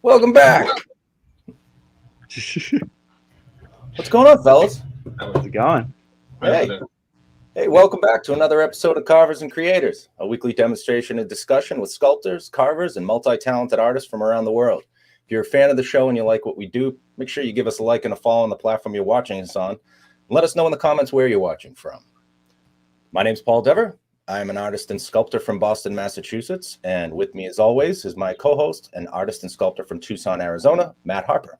Welcome back. What's going on, fellas? How's it going? Hey, welcome back to another episode of Carvers and Creators, a weekly demonstration and discussion with sculptors, carvers, and multi-talented artists from around the world. If you're a fan of the show and you like what we do, make sure you give us a like and a follow on the platform you're watching us on. And let us know in the comments where you're watching from. My name's Paul Dever. I'm an artist and sculptor from Boston, Massachusetts, and with me, as always, is my co-host and artist and sculptor from Tucson, Arizona, Matt Harper.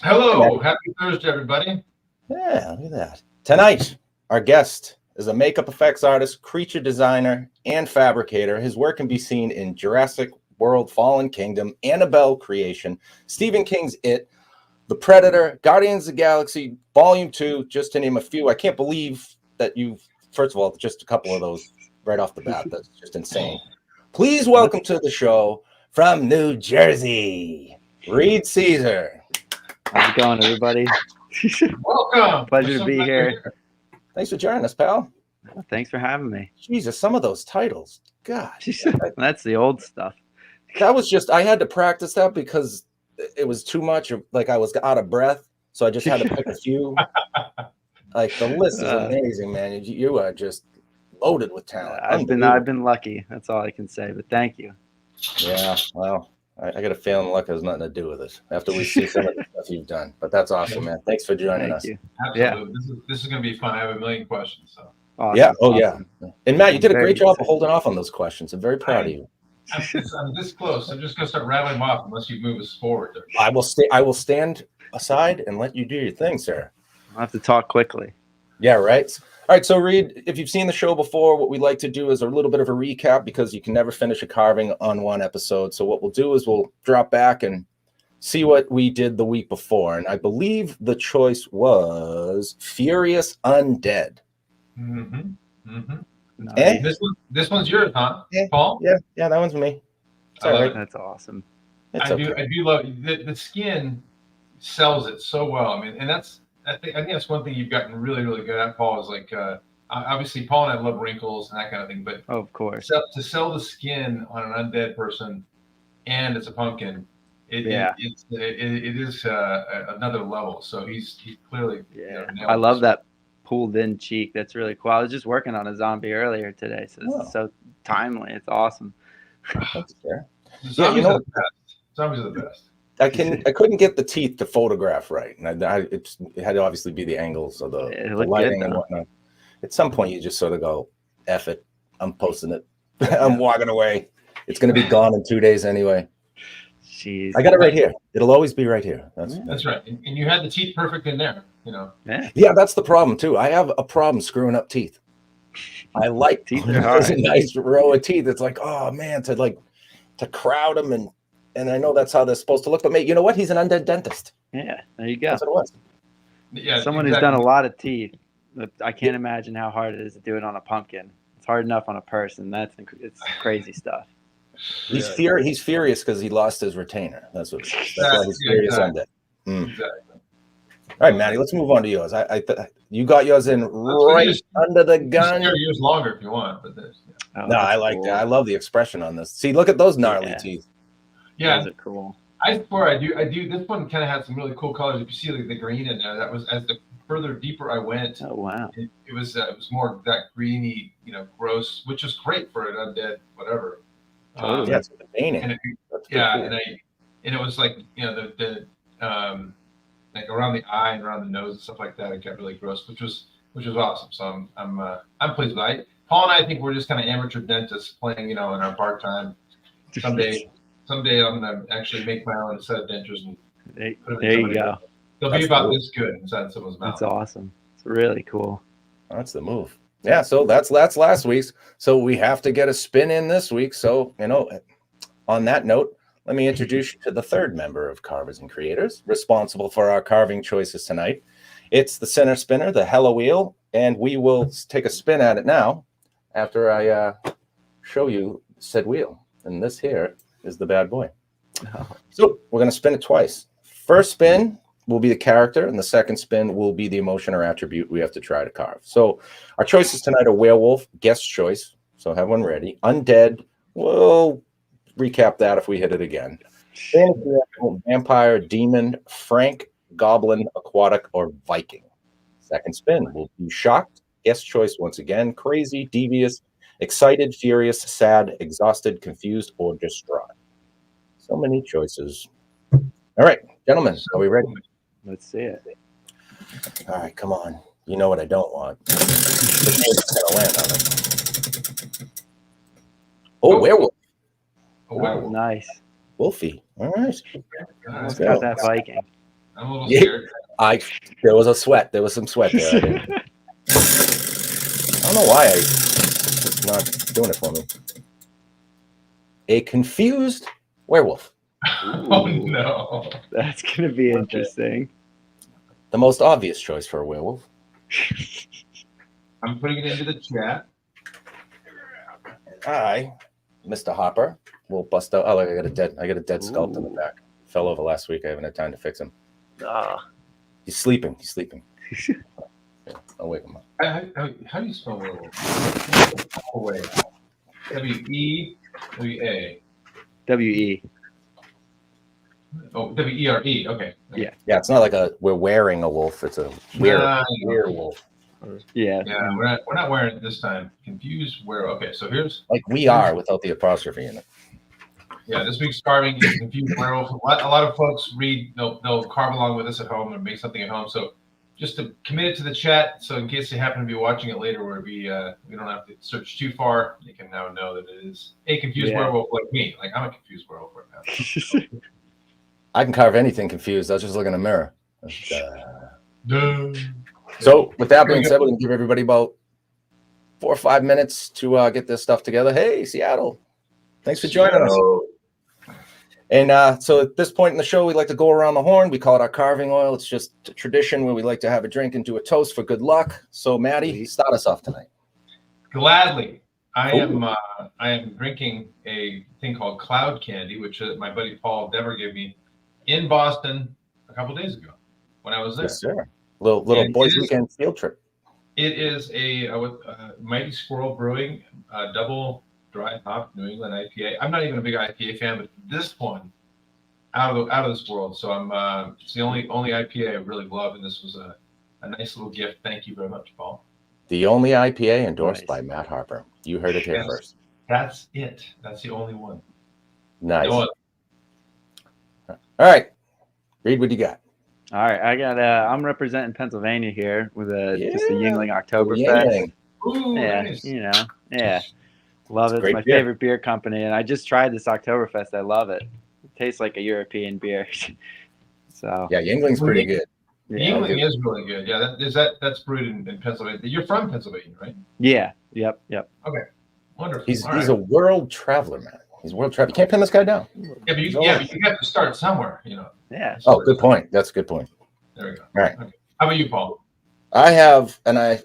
Hello, happy Thursday, everybody. Yeah, look at that. Tonight, our guest is a makeup effects artist, creature designer, and fabricator. His work can be seen in Jurassic World: Fallen Kingdom, Annabelle Creation, Stephen King's It, The Predator, Guardians of the Galaxy, Volume 2, just to name a few. I can't believe that you've, first of all, just a couple of those right off the bat. That's just insane. Please welcome to the show from New Jersey, Reed Cesare. How's it going, everybody? Welcome. Pleasure to be here. Thanks for joining us, pal. Thanks for having me. Jesus, some of those titles. God. That's the old stuff. That was just, I had to practice that because it was too much. Like I was out of breath. So I just had to pick a few. Like the list is amazing, man. You are just loaded with talent. I've been lucky. That's all I can say. But thank you. Yeah, well, I got a feeling luck has nothing to do with it after we see some of the stuff you've done. But that's awesome, man. Thanks for joining us. You. Absolutely. Yeah. This is going to be fun. I have a million questions. So. Awesome. Yeah. Oh, awesome. Yeah. And Matt, you did a great job of holding off on those questions. I'm very proud of you. I'm this close. I'm just going to start rattling them off unless you move us forward. I will stand aside and let you do your thing, sir. I'll have to talk quickly. Yeah, right. All right, so Reed, if you've seen the show before, what we like to do is a little bit of a recap because you can never finish a carving on one episode. So what we'll do is we'll drop back and see what we did the week before. And I believe the choice was Furious Undead. Mm-hmm. Mm-hmm. Nice. This one's yours, huh, yeah, Paul? Yeah, that one's me. Right. That's awesome. I do love the skin sells it so well. I mean, and I think that's one thing you've gotten really, really good at, Paul, is like obviously Paul and I love wrinkles and that kind of thing, but of course, to sell the skin on an undead person and it's a pumpkin, it is another level. So he's clearly I love that pulled in cheek. That's really cool. I was just working on a zombie earlier today, so this is so timely. It's awesome. That's fair. Zombies are the best. Zombies are the best. I couldn't get the teeth to photograph right, and it had to obviously be the angles of the lighting and whatnot. At some point, you just sort of go, "F it, I'm posting it. I'm walking away. It's going to be gone in 2 days anyway." Jeez, I got it right here. It'll always be right here. That's right. And you had the teeth perfect in there, you know. Yeah, that's the problem too. I have a problem screwing up teeth. I like teeth. There's a nice row of teeth. It's like, oh man, to crowd them and I know that's how they're supposed to look. But mate, you know what? He's an undead dentist. Yeah, there you go. That's what it was. Yeah, someone who's done a lot of teeth. I can't imagine how hard it is to do it on a pumpkin. It's hard enough on a person. It's crazy stuff. He's furious because he lost his retainer. That's why he's furious undead. Exactly. All right, Maddie, let's move on to yours. You got yours in right under the gun. Yours longer if you want, but I like that. I love the expression on this. See, look at those gnarly teeth. Yeah, those are cool. I swear I do. This one kind of had some really cool colors. If you see like the green in there, that was as the further deeper I went. Oh wow! It was more that greeny, gross, which is great for an undead whatever. Totally. Yeah, it's painting. And it was like the like around the eye and around the nose and stuff like that. It got really gross, which was awesome. So I'm pleased with it. Paul and I think we're just kind of amateur dentists playing, in our part time. Someday I'm gonna actually make my own set of dentures and put them in. There you go. They'll be about this good inside someone's mouth. That's awesome. It's really cool. That's the move. Yeah, so that's last week's. So we have to get a spin in this week. So, on that note, let me introduce you to the third member of Carvers and Creators, responsible for our carving choices tonight. It's the center spinner, the Hello Wheel, and we will take a spin at it now after I show you said wheel. And this here is the bad boy. So we're going to spin it twice. First spin will be the character, and the second spin will be the emotion or attribute we have to try to carve. So our choices tonight are werewolf, guest choice. So have one ready. Undead, we'll recap that if we hit it again. Fantasy animal, vampire, demon, Frank, goblin, aquatic, or Viking. Second spin will be shocked. Guess choice once again. Crazy, devious, excited, furious, sad, exhausted, confused, or distraught. So many choices. All right, gentlemen, are we ready? Let's see it. All right, come on. You know what I don't want. The game's gonna land on it. Oh, werewolf. A Oh, werewolf. nice. Wolfie. All right. Almost go. got that Viking. I'm a little Yeah. scared. There was a sweat. There was some sweat there. I don't know why it's not doing it for me. A confused werewolf. Oh no. That's gonna be interesting. The most obvious choice for a werewolf. I'm putting it into the chat. I, Mr. Hopper, will bust out. Oh, look, I got a dead sculpt in the back. Fell over last week. I haven't had time to fix him. He's sleeping. I'll wake him up. How do you spell werewolf? Oh, wait. W-E-W-A. W-E. Oh, W-E-R-E. Okay. Yeah. Yeah, it's not like we're wearing a wolf. It's a werewolf. Yeah. Yeah, we're not wearing it this time. Confused werewolf. Okay, so here's Like we are without the apostrophe in it. yeah. This week's carving is confused werewolf. A lot of folks read. They'll carve along with us at home and make something at home. So just to commit it to the chat, so in case you happen to be watching it later, where we don't have to search too far, you can now know that it is a confused werewolf like me. Like I'm a confused werewolf right now. I can carve anything confused. I was just looking in a mirror. So with that being said, we're going to give everybody about 4 or 5 minutes to get this stuff together. Hey, Seattle. Thanks for joining us. And so at this point in the show, we like to go around the horn. We call it our carving oil. It's just a tradition where we like to have a drink and do a toast for good luck. So, Maddie, start us off tonight. Gladly. I am drinking a thing called Cloud Candy, which my buddy Paul Dever gave me in Boston a couple days ago when I was there. Yes, sir. Little boys weekend field trip. It is a Mighty Squirrel Brewing double dry hop New England IPA. I'm not even a big IPA fan, but this one out of this world. So I'm it's the only IPA I really love, and this was a nice little gift. Thank you very much, Paul. The only IPA endorsed by Matt Harper. You heard it here first. That's it. That's the only one. Nice. No All right, Reed, what do you got? All right, I got. I'm representing Pennsylvania here with just a Yingling Oktoberfest. Ooh, Yeah, nice. yeah, love it. It's my favorite beer company, and I just tried this Oktoberfest. I love it. It tastes like a European beer. So yeah, Yingling's pretty good. Yeah, Yingling is really good. Yeah, that's brewed in Pennsylvania. You're from Pennsylvania, right? Yeah. Yep. Okay, wonderful. He's a world traveler, man. He's a world traveler. You can't pin this guy down. Yeah, but you have to start somewhere, Yeah. Oh, good point. That's a good point. There we go. All right. Okay. How about you, Paul? I have, and I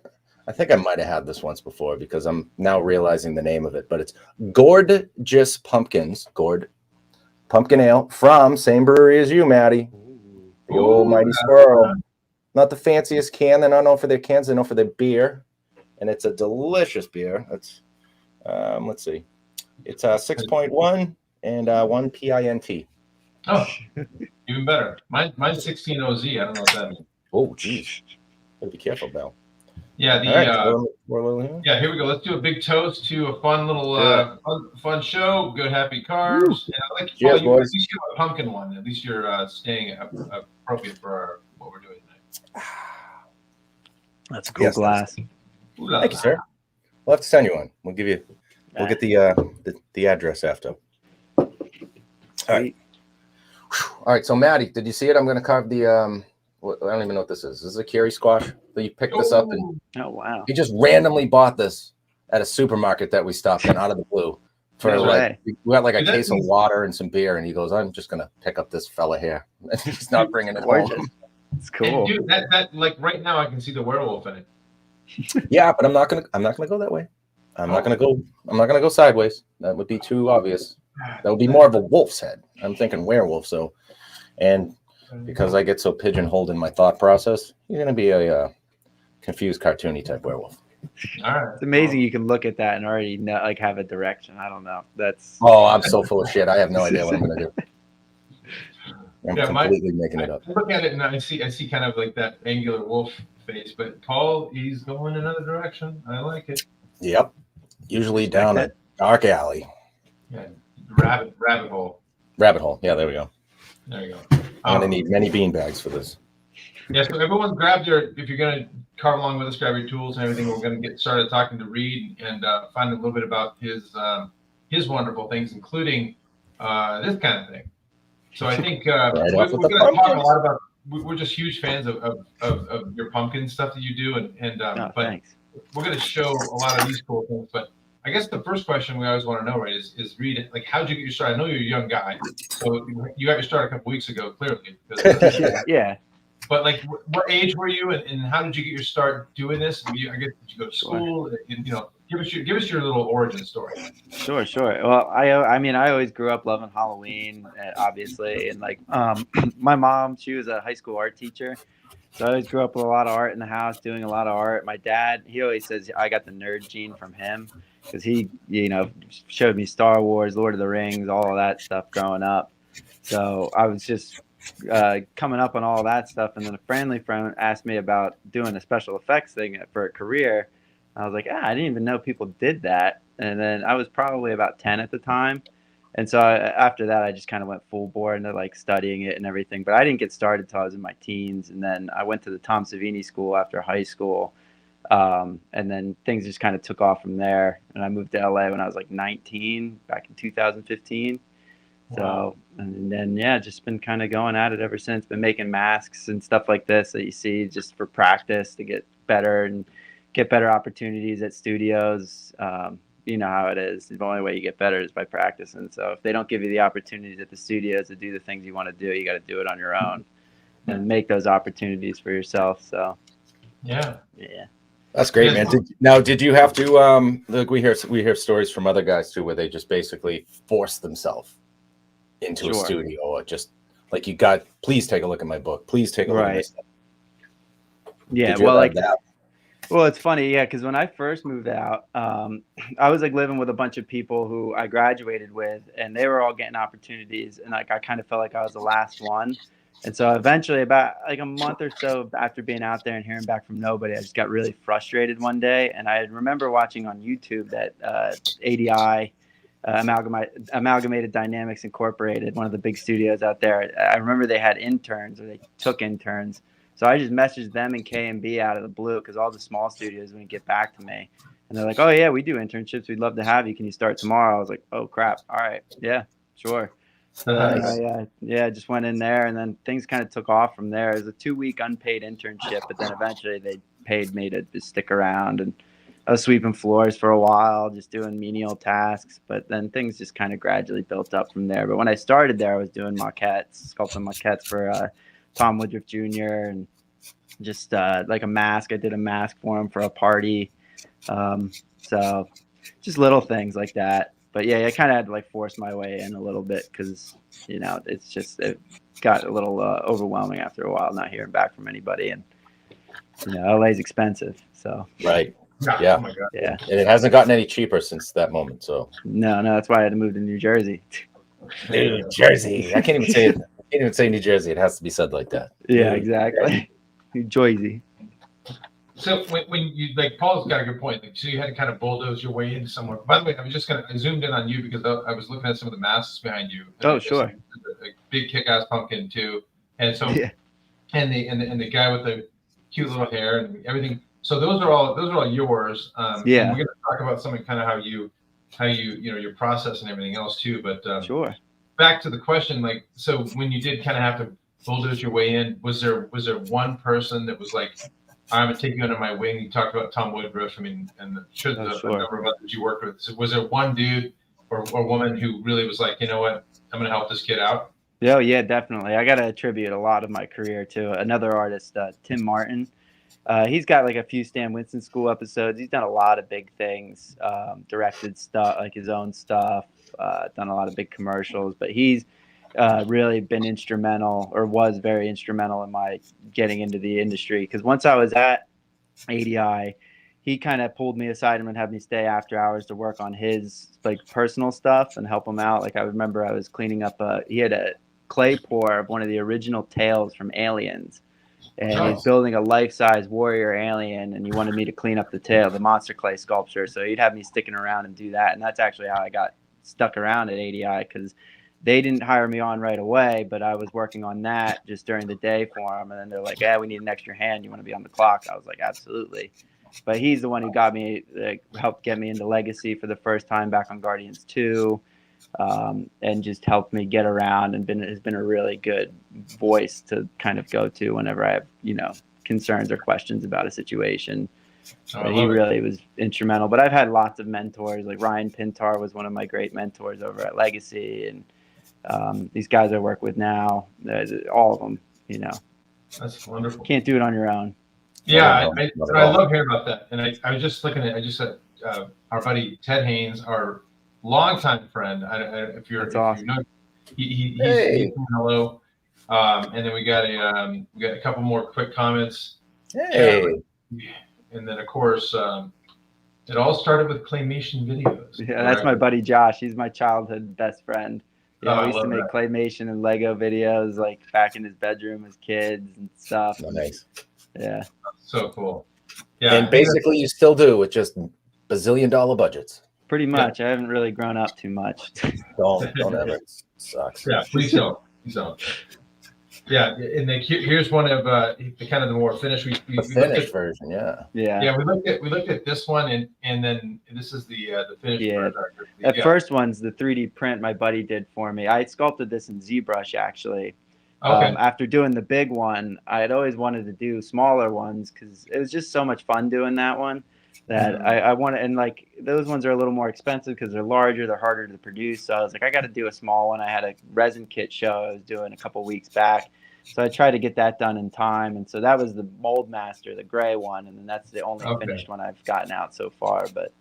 think I might have had this once before because I'm now realizing the name of it, but it's Gorgeous Pumpkins, Gord Pumpkin Ale from same brewery as you, Maddie. The old Mighty Squirrel. Not the fanciest can. They're not known for their cans. They're known for their beer, and it's a delicious beer. It's let's see, it's 6.1 and 1 PINT. Oh, even better. Mine's 16 OZ. I don't know what that means. Oh, geez. Gotta be careful, Bell. Yeah, yeah, here we go. Let's do a big toast to a fun little fun show. Good happy carbs. And I like Cheers, Paul, boys. at least you have a pumpkin one. At least you're staying appropriate for what we're doing tonight. That's a cool glass. Thank you, sir. We'll have to send you one. We'll get the address after. All right. All right, so Maddie, did you see it? I'm going to carve the I don't even know what this is. This is a curry squash. So you picked this up and wow. he just randomly bought this at a supermarket that we stopped in out of the blue for we got like a case of water and some beer, and he goes, "I'm just going to pick up this fella here." And he's not bringing it home. It's cool. And dude, that like right now I can see the werewolf in it. Yeah, but I'm not gonna go that way. I'm not gonna go sideways. That would be too obvious. That would be more of a wolf's head. I'm thinking werewolf. So, and because I get so pigeonholed in my thought process, you're gonna be a confused, cartoony type werewolf. All right. It's amazing you can look at that and already know, like have a direction. I don't know. Oh, I'm so full of shit. I have no idea what I'm gonna do. I'm completely making it up. I look at it and I see kind of like that angular wolf face, but Paul, he's going another direction. I like it. Yep. Usually down a dark alley. Yeah. Rabbit hole. Rabbit hole. Yeah, there we go. There you go. I'm gonna need many bean bags for this. Yeah, so everyone grab if you're gonna carve along with us, grab your tools and everything. We're gonna get started talking to Reed and find a little bit about his wonderful things, including this kind of thing. So I think we're going to talk a lot about. We're just huge fans of your pumpkin stuff that you do, but thanks. We're going to show a lot of these cool things. But I guess the first question we always want to know, right, is Reed, like, how'd you get your start? I know you're a young guy, so you got your start a couple weeks ago, clearly. Yeah. But like, what age were you, and how did you get your start doing this? I guess did you go to school? And, give us your little origin story. Sure. Well, I mean, I always grew up loving Halloween, obviously, and like, my mom, she was a high school art teacher, so I always grew up with a lot of art in the house, doing a lot of art. My dad, he always says I got the nerd gene from him because he, showed me Star Wars, Lord of the Rings, all of that stuff growing up. So I was just coming up on all that stuff, and then a friendly friend asked me about doing a special effects thing for a career. I was like, I didn't even know people did that. And then I was probably about 10 at the time, and so after that I just kind of went full bore into like studying it and everything. But I didn't get started till I was in my teens, and then I went to the Tom Savini School after high school, and then things just kind of took off from there, and I moved to LA when I was like 19 back in 2015. So, and then, just been kind of going at it ever since. Been making masks and stuff like this that you see just for practice to get better and get better opportunities at studios. You know how it is. The only way you get better is by practicing. So if they don't give you the opportunities at the studios to do the things you want to do, you got to do it on your own and make those opportunities for yourself. So, yeah. That's great, man. Did you have to, look, we hear stories from other guys too, where they just basically force themselves into a studio, or just like, please take a look at my book. Please take a look at my stuff. Yeah. Well, like that. Well, it's funny. Yeah. Cause when I first moved out, I was like living with a bunch of people who I graduated with, and they were all getting opportunities. And like, I kind of felt like I was the last one. And so eventually, about like a month or so after being out there and hearing back from nobody, I just got really frustrated one day. And I remember watching on YouTube that ADI, Amalgamated Dynamics Incorporated, one of the big studios out there. I remember they had interns, or they took interns. So I just messaged them and K&B out of the blue because all the small studios wouldn't get back to me. And they're like, oh, yeah, we do internships. We'd love to have you. Can you start tomorrow? I was like, oh, crap. All right. Yeah, sure. So I just went in there, and then things kind of took off from there. It was a 2-week unpaid internship, but then eventually they paid me to just stick around, and I was sweeping floors for a while, just doing menial tasks, but then things just kind of gradually built up from there. But when I started there, I was doing sculpting maquettes for Tom Woodruff Jr. and just like a mask. I did a mask for him for a party. So just little things like that. But yeah, I kind of had to like force my way in a little bit because, it got a little overwhelming after a while not hearing back from anybody. And, LA's expensive. So. Right. Yeah. Oh my God. Yeah. And it hasn't gotten any cheaper since that moment. So. No, that's why I had to move to New Jersey. New Jersey. I can't even say it. I can't even say New Jersey. It has to be said like that. Yeah, exactly. New Jersey. So when you, like, Paul's got a good point. Like, so you had to kind of bulldoze your way into somewhere. By the way, I zoomed in on you because I was looking at some of the masks behind you. Oh, sure. A big kick-ass pumpkin too, and so and the guy with the cute little hair and everything. So those are all yours. And we're going to talk about something kind of how you your process and everything else too. But sure. Back to the question, like, so when you did kind of have to bulldoze your way in, was there one person that was like, I'm gonna take you under my wing? You talked about Tom Woodruff. I mean, and the number of others you worked with. So was there one dude or woman who really was like, you know what, I'm gonna help this kid out? Oh yeah, definitely. I gotta attribute a lot of my career to another artist, Tim Martin. He's got like a few Stan Winston School episodes. He's done a lot of big things, directed stuff, like his own stuff, done a lot of big commercials, but he's really been instrumental, or was very instrumental in my getting into the industry. Because once I was at ADI, he kind of pulled me aside and would have me stay after hours to work on his like personal stuff and help him out. Like I remember I was cleaning up he had a clay pour of one of the original tails from Aliens. And Nice. he's building a life-size warrior alien, and he wanted me to clean up the tail, the monster clay sculpture. So he'd have me sticking around and do that. And that's actually how I got stuck around at ADI, because they didn't hire me on right away, but I was working on that just during the day for them. And then they're like, "Yeah, we need an extra hand. You want to be on the clock?" I was like, "Absolutely." But he's the one who got me, like, helped get me into Legacy for the first time back on Guardians 2. And just helped me get around, and has been a really good voice to kind of go to whenever I have, concerns or questions about a situation. But he really was instrumental. But I've had lots of mentors. Like Ryan Pintar was one of my great mentors over at Legacy, and these guys I work with now, all of them, That's wonderful. Can't do it on your own. Yeah, I love hearing about that. And I was just looking at, our buddy Ted Haynes, our longtime friend. If you know, he's saying hello. And then we got a couple more quick comments. Hey. And then of course, it all started with claymation videos. Yeah, that's my buddy Josh. He's my childhood best friend. We used to make claymation and Lego videos, like back in his bedroom as kids and stuff. Oh, nice. Yeah. So cool. Yeah. And basically, you still do with just $bazillion budgets. Pretty much. Yeah. I haven't really grown up too much. Don't ever. It sucks. Yeah, please don't. Yeah, and here's one of the kind of the more finished. We finished version. Yeah. We looked at this one, and then this is the finished version. That first one's the 3D print my buddy did for me. I sculpted this in ZBrush actually. Okay. After doing the big one, I had always wanted to do smaller ones because it was just so much fun doing that one. That I wanted, and like those ones are a little more expensive because they're larger, they're harder to produce. So I was like, I got to do a small one. I had a resin kit show I was doing a couple weeks back, so I tried to get that done in time. And so that was the Mold Master, the gray one, and then that's the only finished one I've gotten out so far. But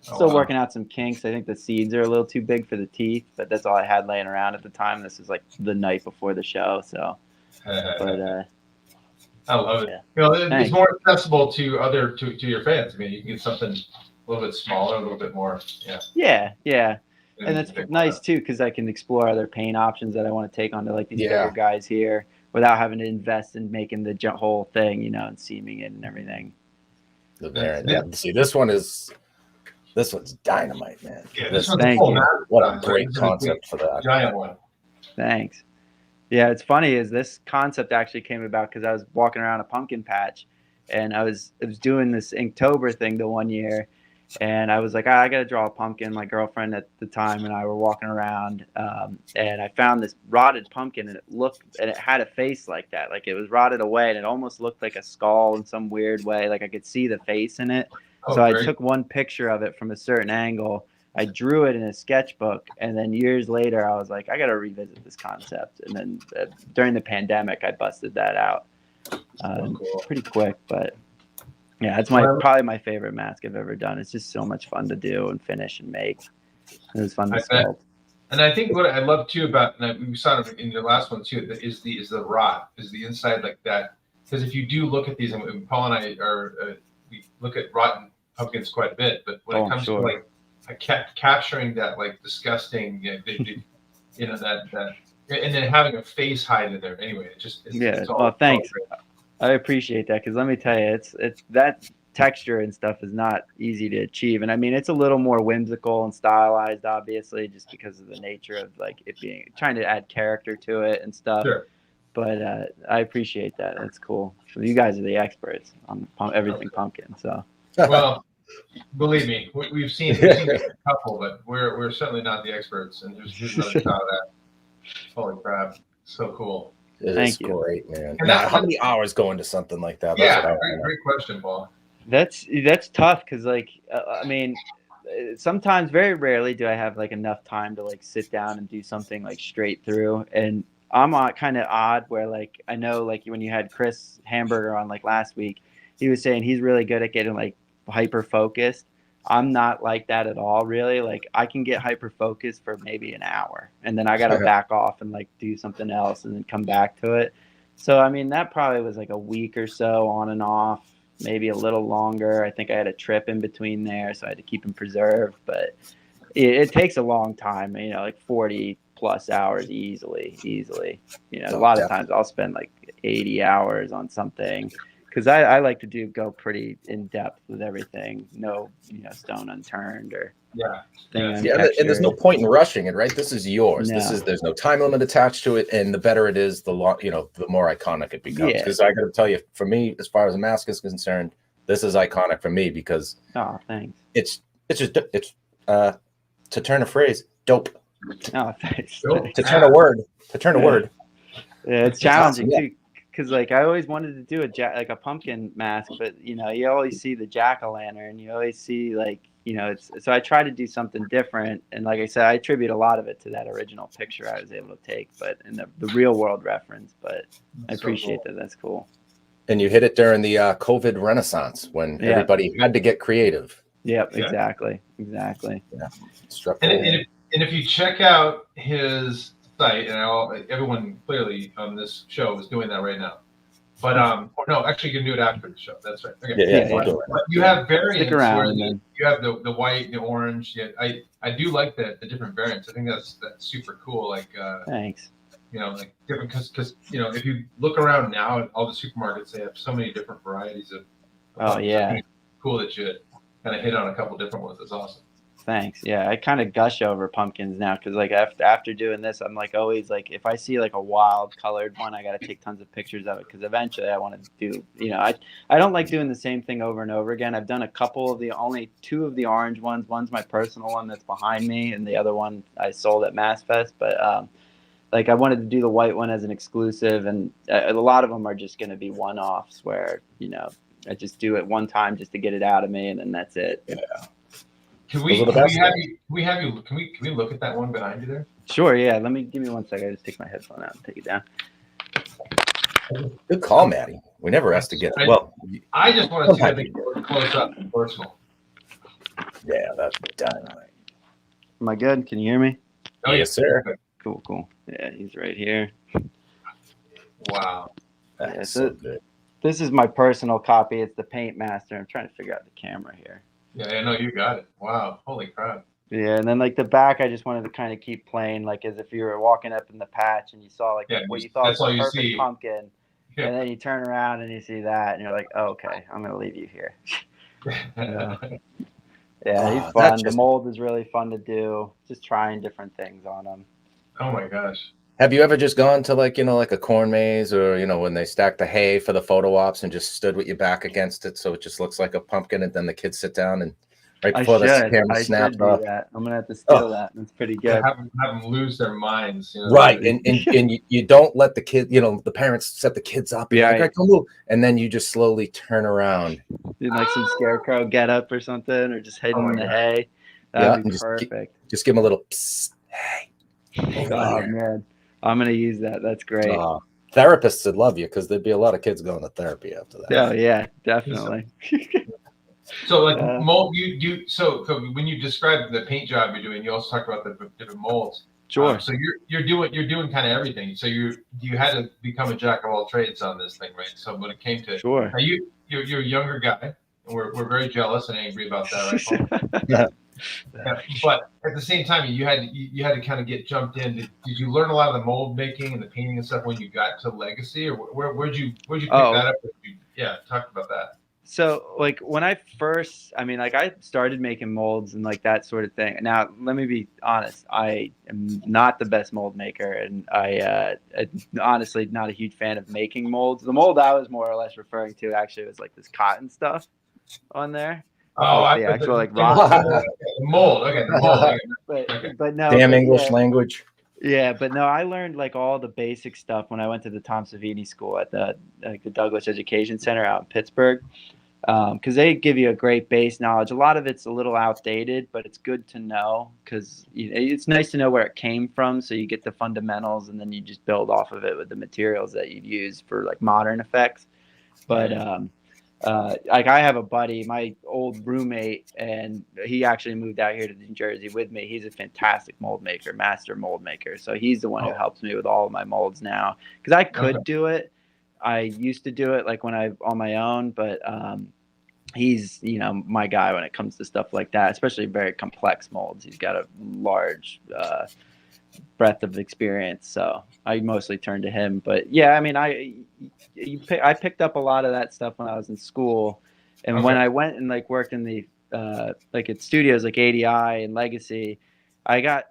still working out some kinks. I think the seeds are a little too big for the teeth, but that's all I had laying around at the time. This is like the night before the show, so. But I love it. Yeah. It's more accessible to your fans. I mean, you can get something a little bit smaller, a little bit more. Yeah. And that's nice too, because I can explore other paint options that I want to take onto like these bigger guys here without having to invest in making the whole thing, and seaming it and everything. See, this one's dynamite, man. Yeah, thank you. What a great concept for that. Giant one. Thanks. Yeah, it's funny is this concept actually came about because I was walking around a pumpkin patch, and I was doing this Inktober thing the one year, and I was like, I got to draw a pumpkin. My girlfriend at the time and I were walking around, and I found this rotted pumpkin, and it had a face like that, like it was rotted away, and it almost looked like a skull in some weird way, like I could see the face in it. So I took one picture of it from a certain angle. I drew it in a sketchbook, and then years later, I was like, I got to revisit this concept. And then during the pandemic, I busted that out pretty quick. But yeah, it's probably my favorite mask I've ever done. It's just so much fun to do and finish and make. It was fun to sculpt. And I think what I love too about, and we saw it in your last one too, is the rot, is the inside like that. Because if you do look at these, and Paul and I we look at rotten pumpkins quite a bit, but when it comes to like capturing that like disgusting, that, and then having a face hide in there. Anyway, it's all, thanks. I appreciate that, because let me tell you, it's that texture and stuff is not easy to achieve. And I mean, it's a little more whimsical and stylized, obviously, just because of the nature of like it being trying to add character to it and stuff. Sure. But I appreciate that. That's cool. So you guys are the experts on everything pumpkin. So. Well, believe me, we've seen a couple, but we're certainly not the experts. And there's another shot of that. Holy crap! So cool. It is great, man. Now, how many hours go into something like that? Great question, Paul. That's tough, because like I mean, sometimes, very rarely, do I have like enough time to like sit down and do something like straight through. And I'm kind of odd where like I know like when you had Chris Hamburger on like last week, he was saying he's really good at getting like hyper focused. I'm not like that at all, really. Like I can get hyper focused for maybe an hour, and then I got to back off and like do something else and then come back to it. So I mean, that probably was like a week or so on and off, maybe a little longer. I think I had a trip in between there, so I had to keep them preserved. But it takes a long time, like 40 plus hours easily. You know, a lot of times I'll spend like 80 hours on something because I like to go pretty in depth with everything. No, you know, stone unturned or and there's no point in rushing it, right? This is yours. No. There's no time limit attached to it, and the better it is, the more iconic it becomes. Because I got to tell you, for me, as far as a mask is concerned, this is iconic for me because thanks. It's to turn a phrase, dope. Oh, thanks. To turn a word. Yeah, it's challenging too, because like I always wanted to do a pumpkin mask, but you know, you always see the jack-o'-lantern, you always see like, you know, so I try to do something different, and like I said, I attribute a lot of it to that original picture I was able to take, but in the real world reference. But I appreciate that. That's cool. And you hit it during the COVID Renaissance when everybody had to get creative. Yep, exactly. Yeah. And if you check out his site, and everyone clearly on this show is doing that right now. But no, actually, you can do it after the show. That's right. Okay. But you have variants where you have the white, the orange. Yeah, I do like the different variants. I think that's super cool. Like thanks. You know, like different because you know, if you look around now at all the supermarkets, they have so many different varieties of. Cool that you kind of hit on a couple different ones. That's awesome. Thanks. Yeah, I kind of gush over pumpkins now because like after doing this, I'm like always like if I see like a wild colored one, I got to take tons of pictures of it because eventually I want to do. You know, I don't like doing the same thing over and over again. I've done a couple of only two of the orange ones. One's my personal one that's behind me, and the other one I sold at MassFest. But like I wanted to do the white one as an exclusive, and a lot of them are just going to be one-offs where you know I just do it one time just to get it out of me, and then that's it. Yeah. Can we look at that one behind you there? Sure. Yeah. Give me 1 second. I just take my headphone out and take it down. Good call, Maddie. We never asked to get it. Well, I just want to see the close up and personal. Yeah, that's dynamite. Am I good? Can you hear me? Oh, yes, sir. Cool. Yeah, he's right here. Wow. That's so good. This is my personal copy. It's the Paint Master. I'm trying to figure out the camera here. Yeah, I know you got it. Wow, holy crap. Yeah, and then like the back, I just wanted to kind of keep playing, like as if you were walking up in the patch and you saw like what you thought was a perfect pumpkin, and then you turn around and you see that, and you're like, oh, okay, I'm gonna leave you here. Yeah, he's fun. The mold is really fun to do. Just trying different things on him. Oh my gosh. Have you ever just gone to like a corn maze or when they stack the hay for the photo ops and just stood with your back against it so it just looks like a pumpkin and then the kids sit down and right before the camera snaps off? I'm gonna have to steal that. That's pretty good. Have them lose their minds. Right, and you don't let the kid, the parents set the kids up. Yeah, like, come move, and then you just slowly turn around. Do like some scarecrow get up or something, or just hiding in the hay. That'd be perfect. Just give them a little psst, hey. Oh man. I'm going to use that. That's great. Therapists would love you because there'd be a lot of kids going to therapy after that. Oh, yeah, definitely. So, like mold, so when you describe the paint job you're doing, you also talk about the different molds. Sure. So you're doing kind of everything. So you had to become a jack of all trades on this thing, right? So when it came to you're a younger guy, and we're very jealous and angry about that, right? Yeah. But at the same time, you had to kind of get jumped in. Did you learn a lot of the mold making and the painting and stuff when you got to Legacy, or where'd you pick that up? Talk about that. So like when I started making molds and like that sort of thing. Now let me be honest, I am not the best mold maker, and I honestly not a huge fan of making molds. The mold I was more or less referring to actually was like this cotton stuff on there. Oh, like the actual like rock mold. Okay, the mold. But no. Damn English language. Yeah, but no, I learned like all the basic stuff when I went to the Tom Savini School at the Douglas Education Center out in Pittsburgh, because they give you a great base knowledge. A lot of it's a little outdated, but it's good to know because it's nice to know where it came from, so you get the fundamentals and then you just build off of it with the materials that you'd use for like modern effects. But like I have a buddy, my old roommate, and he actually moved out here to New Jersey with me. He's a fantastic mold maker, master mold maker. So he's the one who helps me with all of my molds now because I could do it. I used to do it like when I on my own, but he's my guy when it comes to stuff like that, especially very complex molds. He's got a large breadth of experience. So I mostly turned to him. But yeah, I mean, I picked up a lot of that stuff when I was in school, and when I went and like worked in the like at studios like ADI and Legacy, I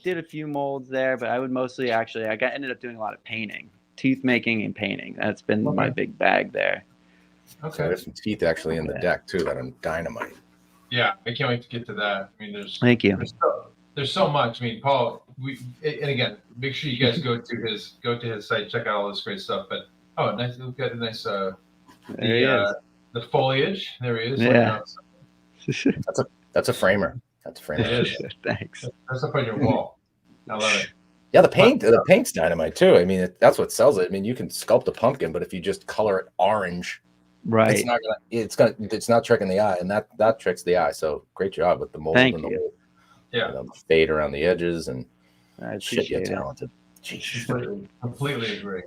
did a few molds there, but I would mostly ended up doing a lot of painting, tooth making and painting. That's been my big bag there. Okay. So there's some teeth actually in the deck too that are dynamite. Yeah, I can't wait to get to that. I mean, thank you. There's so much. I mean, Paul, and again, make sure you guys go to his site, check out all this great stuff. But nice, we've got a nice the foliage. There he is. Yeah. That's a framer. That's a framer. It is. Thanks. That's up on your wall. I love it. Yeah, the paint's dynamite too. I mean, that's what sells it. I mean, you can sculpt a pumpkin, but if you just color it orange, right, it's not tricking the eye, and that tricks the eye. So great job with the mold. Thank and you. The fade around the edges, and I appreciate you're talented. Completely agree.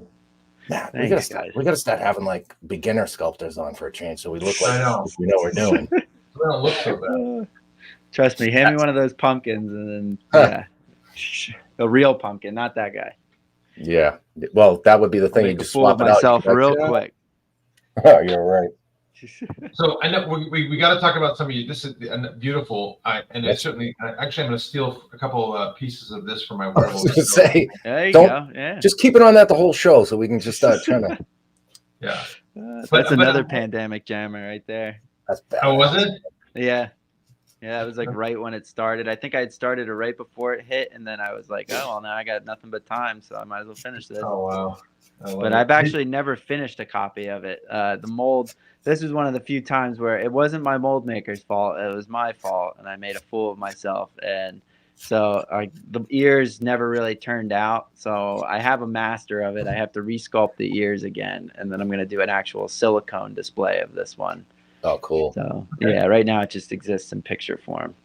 Yeah, we gotta start having like beginner sculptors on for a change, so we look like we know what we're doing. We don't look so bad. Trust me, hand me one of those pumpkins, and then a real pumpkin, not that guy. Yeah, well, that would be the thing. You just swap it out real quick. Oh, you're right. So I know we got to talk about some of you. This is beautiful, and it's certainly. Actually, I'm going to steal a couple pieces of this for my wearable. I was going to say, there you go. Yeah, just keep it on that the whole show, so we can just start trying to. Yeah, that's another pandemic jammer right there. That's bad. Oh, was it? Yeah. Yeah, it was like right when it started. I think I had started it right before it hit, and then I was like, oh, well, now I got nothing but time, so I might as well finish this. Oh, wow. But I've actually never finished a copy of it. The mold, this was one of the few times where it wasn't my mold maker's fault. It was my fault, and I made a fool of myself. And so the ears never really turned out. So I have a master of it. I have to resculpt the ears again, and then I'm going to do an actual silicone display of this one. Oh, cool. So yeah, right now it just exists in picture form.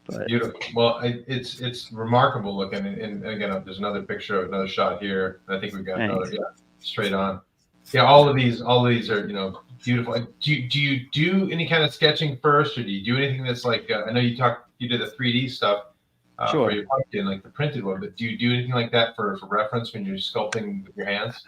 But beautiful. Well, it's remarkable looking. And again, there's another picture, another shot here. I think we've got another. Yeah, straight on. Yeah, all of these are beautiful. Do you do any kind of sketching first, or do you do anything that's like? I know you did the 3D stuff for your pumpkin, like the printed one. But do you do anything like that for reference when you're sculpting with your hands?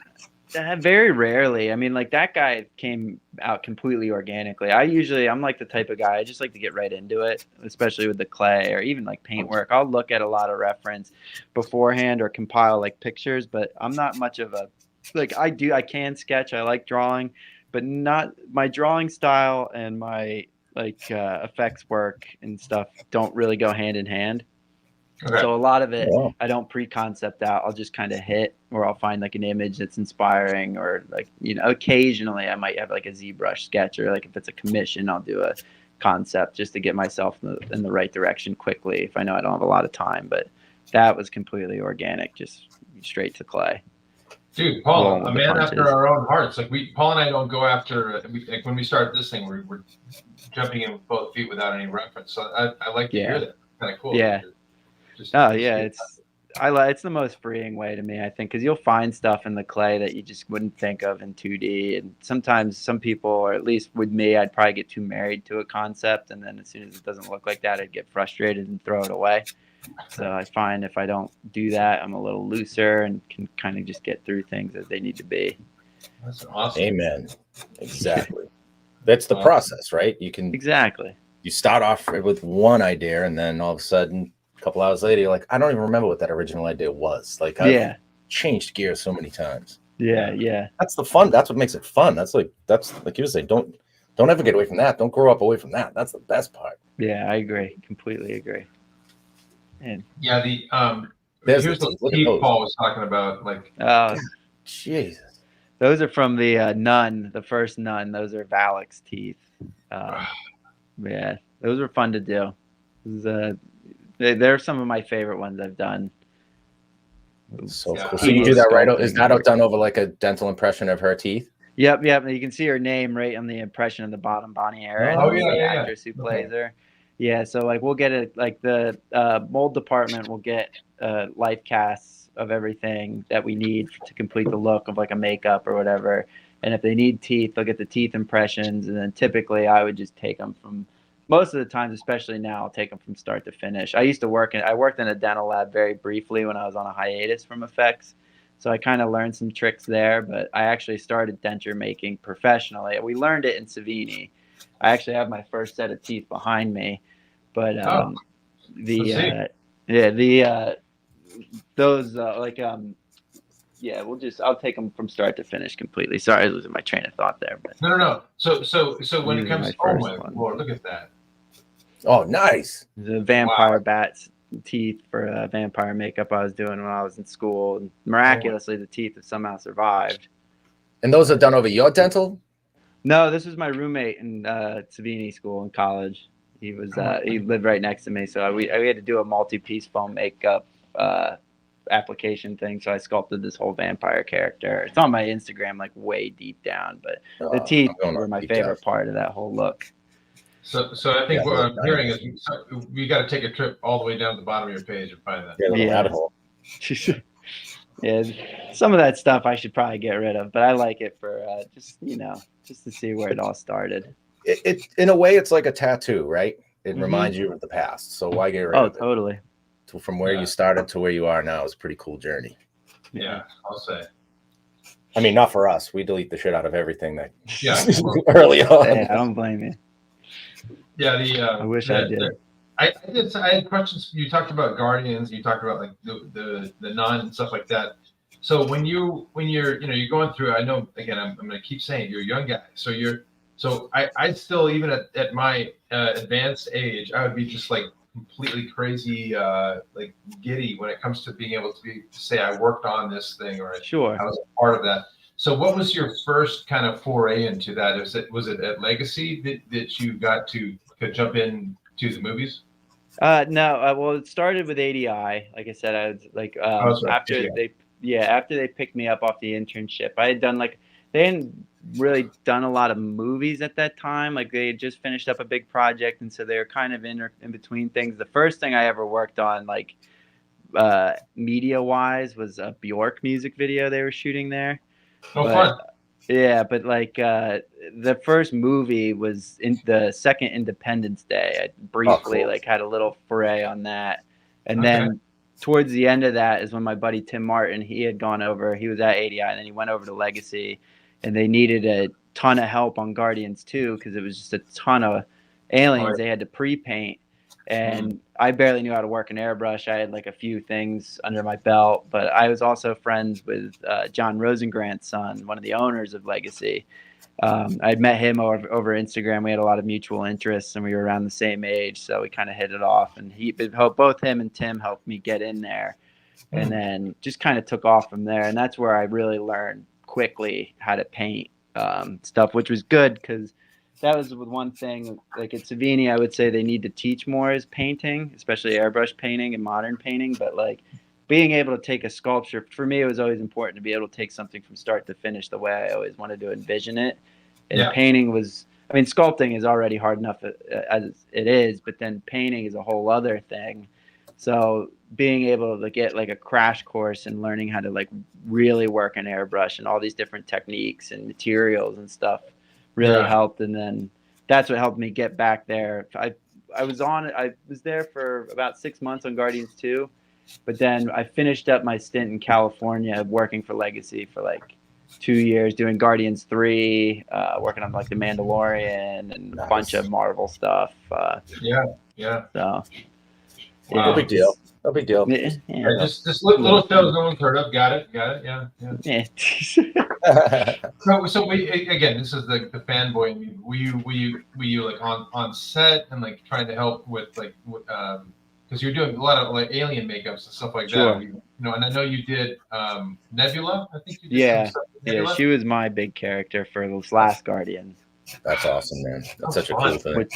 Very rarely. I mean, like that guy came out completely organically. I'm like the type of guy, I just like to get right into it, especially with the clay or even like paintwork. I'll look at a lot of reference beforehand or compile like pictures, but I'm not much of a, like I can sketch. I like drawing, but not my drawing style and my like effects work and stuff don't really go hand in hand. Okay. So a lot of it, I don't pre-concept out. I'll just kind of hit, or I'll find like an image that's inspiring, or like, occasionally I might have like a ZBrush sketch, or like if it's a commission, I'll do a concept just to get myself in the right direction quickly if I know I don't have a lot of time. But that was completely organic, just straight to clay. Dude, Paul, a man after our own hearts. Like Paul and I don't go after. Like when we start this thing, we're jumping in with both feet without any reference. So I like to hear that. Kind of cool. Yeah. It's the most freeing way to me, I think, because you'll find stuff in the clay that you just wouldn't think of in 2D. And sometimes some people, or at least with me, I'd probably get too married to a concept, and then as soon as it doesn't look like that, I'd get frustrated and throw it away. So I find if I don't do that, I'm a little looser and can kind of just get through things as they need to be. That's awesome. Amen. Exactly. That's the process, right? You start off with one idea, and then all of a sudden, a couple hours later, you're like, I don't even remember what that original idea was. Like, I've changed gears so many times. Yeah. That's the fun. That's what makes it fun. That's like you say, don't ever get away from that. Don't grow up away from that. That's the best part. Yeah, I agree. Completely agree. And yeah, here's the teeth Paul was talking about. Like, Jesus, those are from the nun, the first nun. Those are Valak's teeth. Yeah, those were fun to do. They're some of my favorite ones I've done. So cool. So you do that right? Is that done over like a dental impression of her teeth? Yep. You can see her name right on the impression of the bottom, Bonnie Aaron, the actress who plays her. Yeah, so like we'll get it, like the mold department will get life casts of everything that we need to complete the look of like a makeup or whatever. And if they need teeth, they'll get the teeth impressions. And then typically I would just take them from most of the times, especially now, I'll take them from start to finish. I worked in a dental lab very briefly when I was on a hiatus from effects. So I kind of learned some tricks there, but I actually started denture making professionally. We learned it in Savini. I actually have my first set of teeth behind me, but I'll take them from start to finish completely. Sorry, I was losing my train of thought there. But No. So when it comes, oh my Lord, look at that. Oh, nice. The vampire bat's teeth for vampire makeup I was doing when I was in school. And miraculously, the teeth have somehow survived. And those are done over your dental? No, this was my roommate in Savini school in college. He was he lived right next to me, so we had to do a multi-piece foam makeup application thing. So I sculpted this whole vampire character. It's on my Instagram, like way deep down, but the teeth were my favorite part of that whole look. So I think what I'm hearing is we got to take a trip all the way down to the bottom of your page and find that. Yeah, rabbit hole. Yeah, some of that stuff I should probably get rid of, but I like it for just to see where it all started. It in a way, it's like a tattoo, right? It reminds you of the past. So why get rid of it? Oh, totally. So from where you started to where you are now is a pretty cool journey. Yeah, I'll say. I mean, not for us. We delete the shit out of everything that early on. Hey, I don't blame you. Yeah, I wish I did. I had questions. You talked about Guardians. You talked about like the Nun and stuff like that. So when you're going through, I know again, I'm going to keep saying you're a young guy. So I still, even at my advanced age, I would be just like completely crazy, like giddy when it comes to being able to say I worked on this thing or I was a part of that. So what was your first kind of foray into that? Was it at Legacy that you got to jump in to the movies? No, well, it started with ADI. Like I said, I was like after they picked me up off the internship, I had done they hadn't really done a lot of movies at that time. Like they had just finished up a big project, and so they were kind of in between things. The first thing I ever worked on, like media wise, was a Bjork music video they were shooting there. Fun. Yeah, but like the first movie was in the second Independence Day. I briefly had a little foray on that, and then towards the end of that is when my buddy Tim Martin, he had gone over. He was at ADI, and then he went over to Legacy, and they needed a ton of help on Guardians 2 because it was just a ton of aliens they had to pre-paint. And I barely knew how to work an airbrush. I had like a few things under my belt, but I was also friends with John Rosengrant's son, one of the owners of Legacy. I'd met him over Instagram. We had a lot of mutual interests, and we were around the same age, so we kind of hit it off. And both him and Tim helped me get in there, and then just kind of took off from there. And that's where I really learned quickly how to paint stuff, which was good because that was one thing. Like at Savini, I would say they need to teach more is painting, especially airbrush painting and modern painting. But like being able to take a sculpture, for me, it was always important to be able to take something from start to finish the way I always wanted to envision it. And painting was, I mean, sculpting is already hard enough as it is, but then painting is a whole other thing. So being able to get like a crash course and learning how to like really work an airbrush and all these different techniques and materials and stuff really helped. And then that's what helped me get back there. I was there for about 6 months on Guardians 2, but then I finished up my stint in California working for Legacy for like 2 years doing Guardians 3, working on like The Mandalorian and a bunch of Marvel stuff. So no big deal. No big deal. Just little shows no one's heard of. Got it. Yeah. So we again, this is the fanboy in me. Were you like on set and like trying to help with like because you're doing a lot of like alien makeups and stuff like that. And I know you did Nebula. I think you did. Yeah, she was my big character for this last Guardian. That's awesome, man. That's such a cool thing.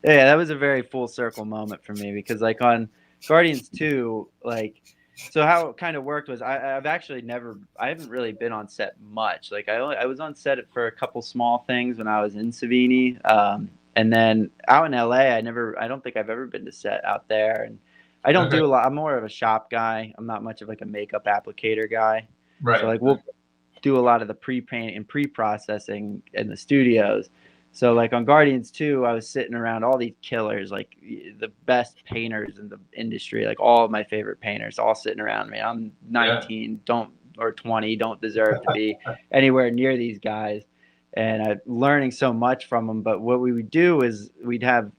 That was a very full circle moment for me because like on Guardians 2, like, so how it kind of worked was I haven't really been on set much. Like I was on set for a couple small things when I was in Savini. And then out in LA, I don't think I've ever been to set out there. And I don't do a lot. I'm more of a shop guy. I'm not much of like a makeup applicator guy. Right. So like we'll do a lot of the pre-paint and pre-processing in the studios. So like on Guardians 2, I was sitting around all these killers, like the best painters in the industry, like all of my favorite painters, all sitting around me. I'm 19, or 20, don't deserve to be anywhere near these guys. And I'm learning so much from them. But what we would do is we'd have,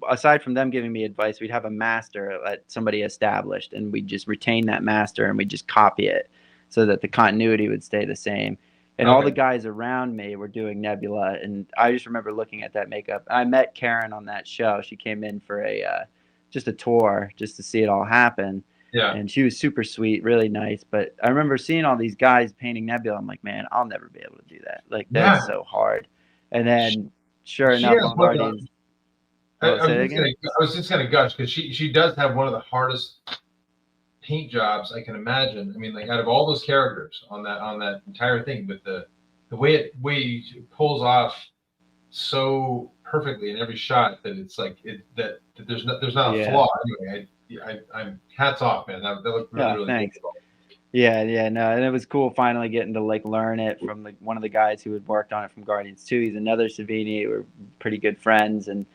aside from them giving me advice, we'd have a master that somebody established, and we'd just retain that master and we'd just copy it so that the continuity would stay the same. And all the guys around me were doing Nebula, and I just remember looking at that makeup. I met Karen on that show. She came in for just a tour, just to see it all happen. Yeah. And she was super sweet, really nice. But I remember seeing all these guys painting Nebula. I'm like, man, I'll never be able to do that. Like, that's so hard. And then, sure enough, on Guardians. I was just gonna gush because she does have one of the hardest paint jobs I can imagine. I mean, like out of all those characters on that entire thing, with the way it pulls off so perfectly in every shot that it's like that there's not a flaw. Anyway, I'm hats off, man. That looked really thanks. Good. Yeah, no, and it was cool finally getting to like learn it from like one of the guys who had worked on it from Guardians 2. He's another Savini. We're pretty good friends, and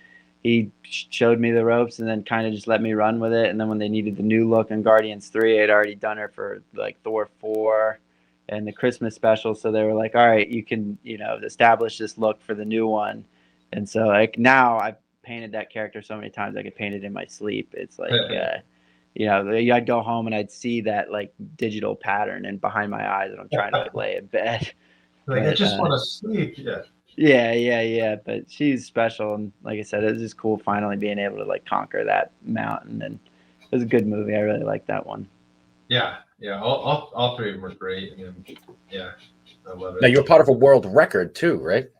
he showed me the ropes and then kind of just let me run with it. And then when they needed the new look in Guardians 3, I'd already done her for like Thor 4 and the Christmas special. So they were like, all right, you can, establish this look for the new one. And so like now I've painted that character so many times I could paint it in my sleep. It's like, I'd go home and I'd see that like digital pattern and behind my eyes and I'm trying to lay in bed. Like, I just want to sleep. Yeah. But she's special, and like I said, it was just cool finally being able to like conquer that mountain. And it was a good movie. I really liked that one. Yeah. All three of them were great. I love it. Now you're part of a world record too, right?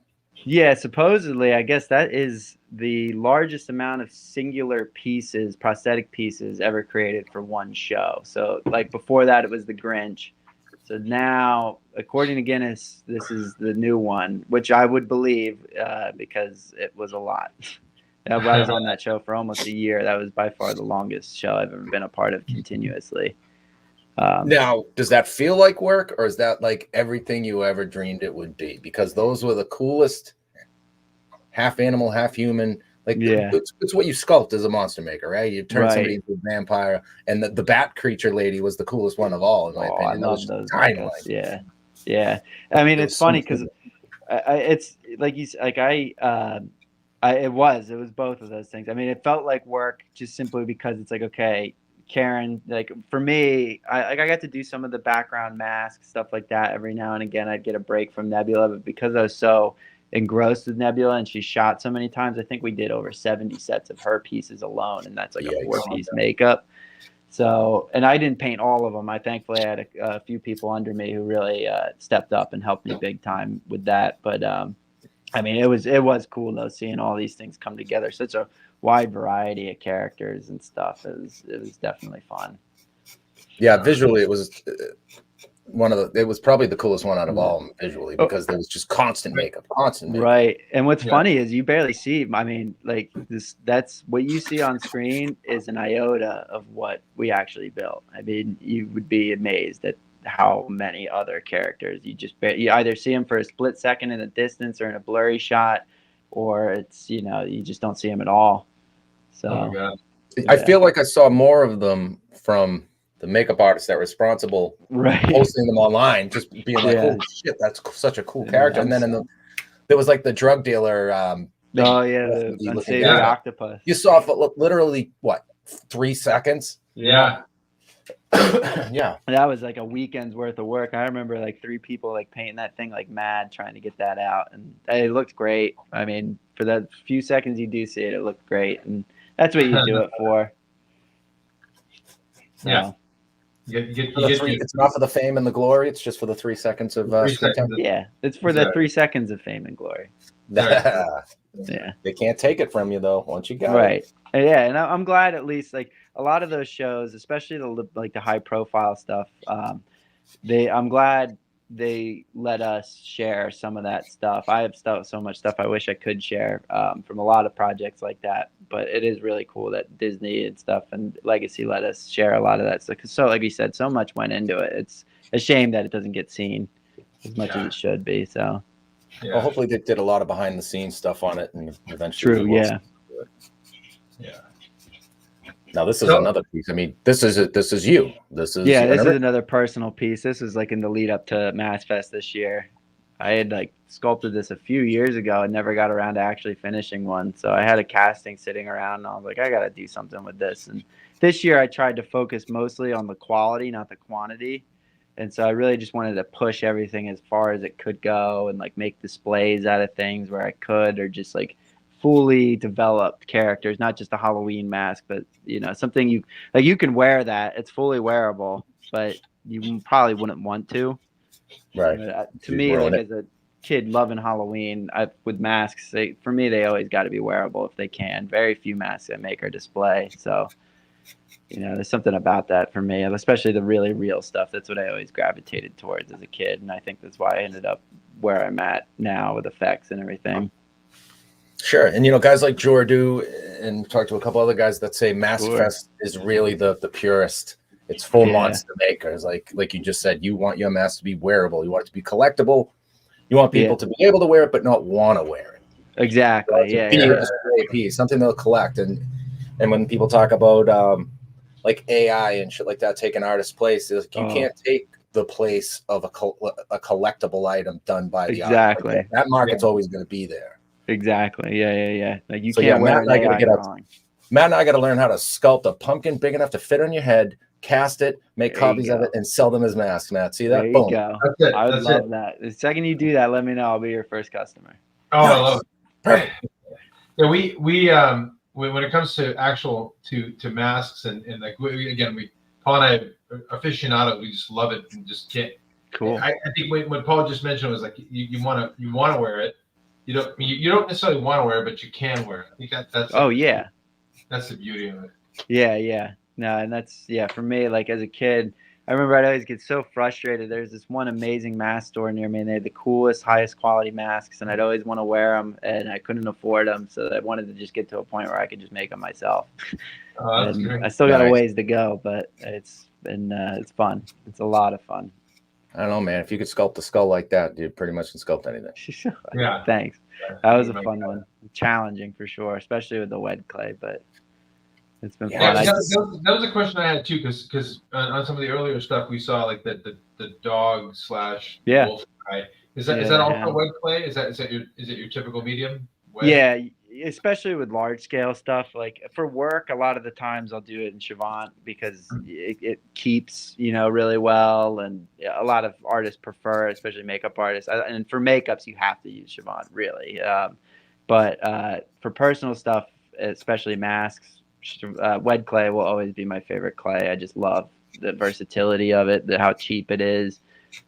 Yeah, supposedly, I guess that is the largest amount of singular pieces, prosthetic pieces, ever created for one show. So, like before that, it was the Grinch. So now, according to Guinness, this is the new one, which I would believe because it was a lot. I was on that show for almost a year. That was by far the longest show I've ever been a part of continuously. Now, does that feel like work, or is that like everything you ever dreamed it would be? Because those were the coolest, half animal, half human. Like, it's what you sculpt as a monster maker, right? You turn somebody into a vampire, and the bat creature lady was the coolest one of all, in my opinion. I love those. Yeah. I mean, it's funny because it's like it was both of those things. I mean, it felt like work just simply because it's like, okay, Karen, like for me, I got to do some of the background masks, stuff like that every now and again. I'd get a break from Nebula, but because I was so engrossed with Nebula and she shot so many times, I think we did over 70 sets of her pieces alone, and that's like a 4-piece makeup. So, and I didn't paint all of them. I thankfully had a few people under me who really stepped up and helped me big time with that. But I mean, it was cool though, seeing all these things come together. Such a wide variety of characters and stuff. It was definitely fun. Yeah, visually it was it was probably the coolest one out of all of them visually, because there was just constant makeup. Right. And what's funny is you barely see, I mean, like that's what you see on screen is an iota of what we actually built. I mean, you would be amazed at how many other characters you either see them for a split second in the distance or in a blurry shot, or it's, you just don't see them at all. So I feel like I saw more of them from the makeup artists that were responsible posting them online, just being like, holy shit, that's such a cool character. And then there was like the drug dealer. The unsavory octopus. You saw for literally what, 3 seconds? Yeah. Yeah. That was like a weekend's worth of work. I remember like 3 people like painting that thing like mad, trying to get that out, and it looked great. I mean, for that few seconds you do see it, it looked great, and that's what you do it for. So. Yeah. It's not for the fame and the glory. It's just for the 3 seconds of yeah, it's for the 3 seconds of fame and glory. Yeah, they can't take it from you though once you got it. Yeah, and I'm glad at least like a lot of those shows, especially the high profile stuff. I'm glad they let us share some of that stuff. I have so much stuff I wish I could share from a lot of projects like that. But it is really cool that Disney and stuff and Legacy let us share a lot of that stuff. So, like you said, so much went into it. It's a shame that it doesn't get seen as much as it should be. So, Yeah. Well, hopefully they did a lot of behind the scenes stuff on it, and eventually. True. Yeah. Yeah. Now this is another piece. I mean, this is you. This is this is another personal piece. This is like in the lead up to Mass Fest this year. I had like sculpted this a few years ago and never got around to actually finishing one. So I had a casting sitting around and I was like, I got to do something with this. And this year I tried to focus mostly on the quality, not the quantity. And so I really just wanted to push everything as far as it could go and like make displays out of things where I could, or just like fully developed characters, not just a Halloween mask, but something you can wear that. It's fully wearable, but you probably wouldn't want to. Right. To me, like as a kid loving Halloween, with masks, for me, they always got to be wearable if they can. Very few masks I make are display. So, there's something about that for me, especially the really real stuff. That's what I always gravitated towards as a kid. And I think that's why I ended up where I'm at now with effects and everything. Sure. And, guys like Jordu, and talked to a couple other guys that say Mass Fest is really the purest. It's full monster makers. Like you just said, you want your mask to be wearable. You want it to be collectible. You want people to be able to wear it, but not want to wear it. Exactly. Be a display piece, something they'll collect. And when people talk about like AI and shit like that, taking artist's place, you can't take the place of a collectible item done by the artist. Like that market's always going to be there. Exactly. Yeah. Like you can't wear an AI drawing. Matt and I got to learn how to sculpt a pumpkin big enough to fit on your head, cast it, make copies of it, and sell them as masks, Matt. See that? There you go. I would love that. The second you do that, let me know. I'll be your first customer. Oh, nice. I love it. Perfect. Yeah, we when it comes to to masks and like Paul and I are aficionados. We just love it and just can't. Cool. I think when Paul just mentioned it was like you want to wear it. You don't necessarily want to wear it, but you can wear it. I think that's. Oh yeah. That's the beauty of it. Yeah. No, and that's for me. Like as a kid, I remember I'd always get so frustrated. There's this one amazing mask store near me, and they had the coolest, highest quality masks, and I'd always want to wear them, and I couldn't afford them, so I wanted to just get to a point where I could just make them myself. That's great. I still got a ways to go, but it's fun. It's a lot of fun. I don't know, man. If you could sculpt a skull like that, you pretty much can sculpt anything. Yeah. Thanks. That was a fun one. Challenging for sure, especially with the wed clay, but it's been fun. That was a question I had too, because on some of the earlier stuff we saw like the dog / wolf guy. Is that also wed clay? Is it your typical medium? Wed? Yeah, especially with large scale stuff. Like for work, a lot of the times I'll do it in Chavant because it keeps really well, and a lot of artists prefer, especially makeup artists. And for makeups, you have to use Chavant really. But for personal stuff, especially masks, wed clay will always be my favorite clay. I just love the versatility of it, how cheap it is,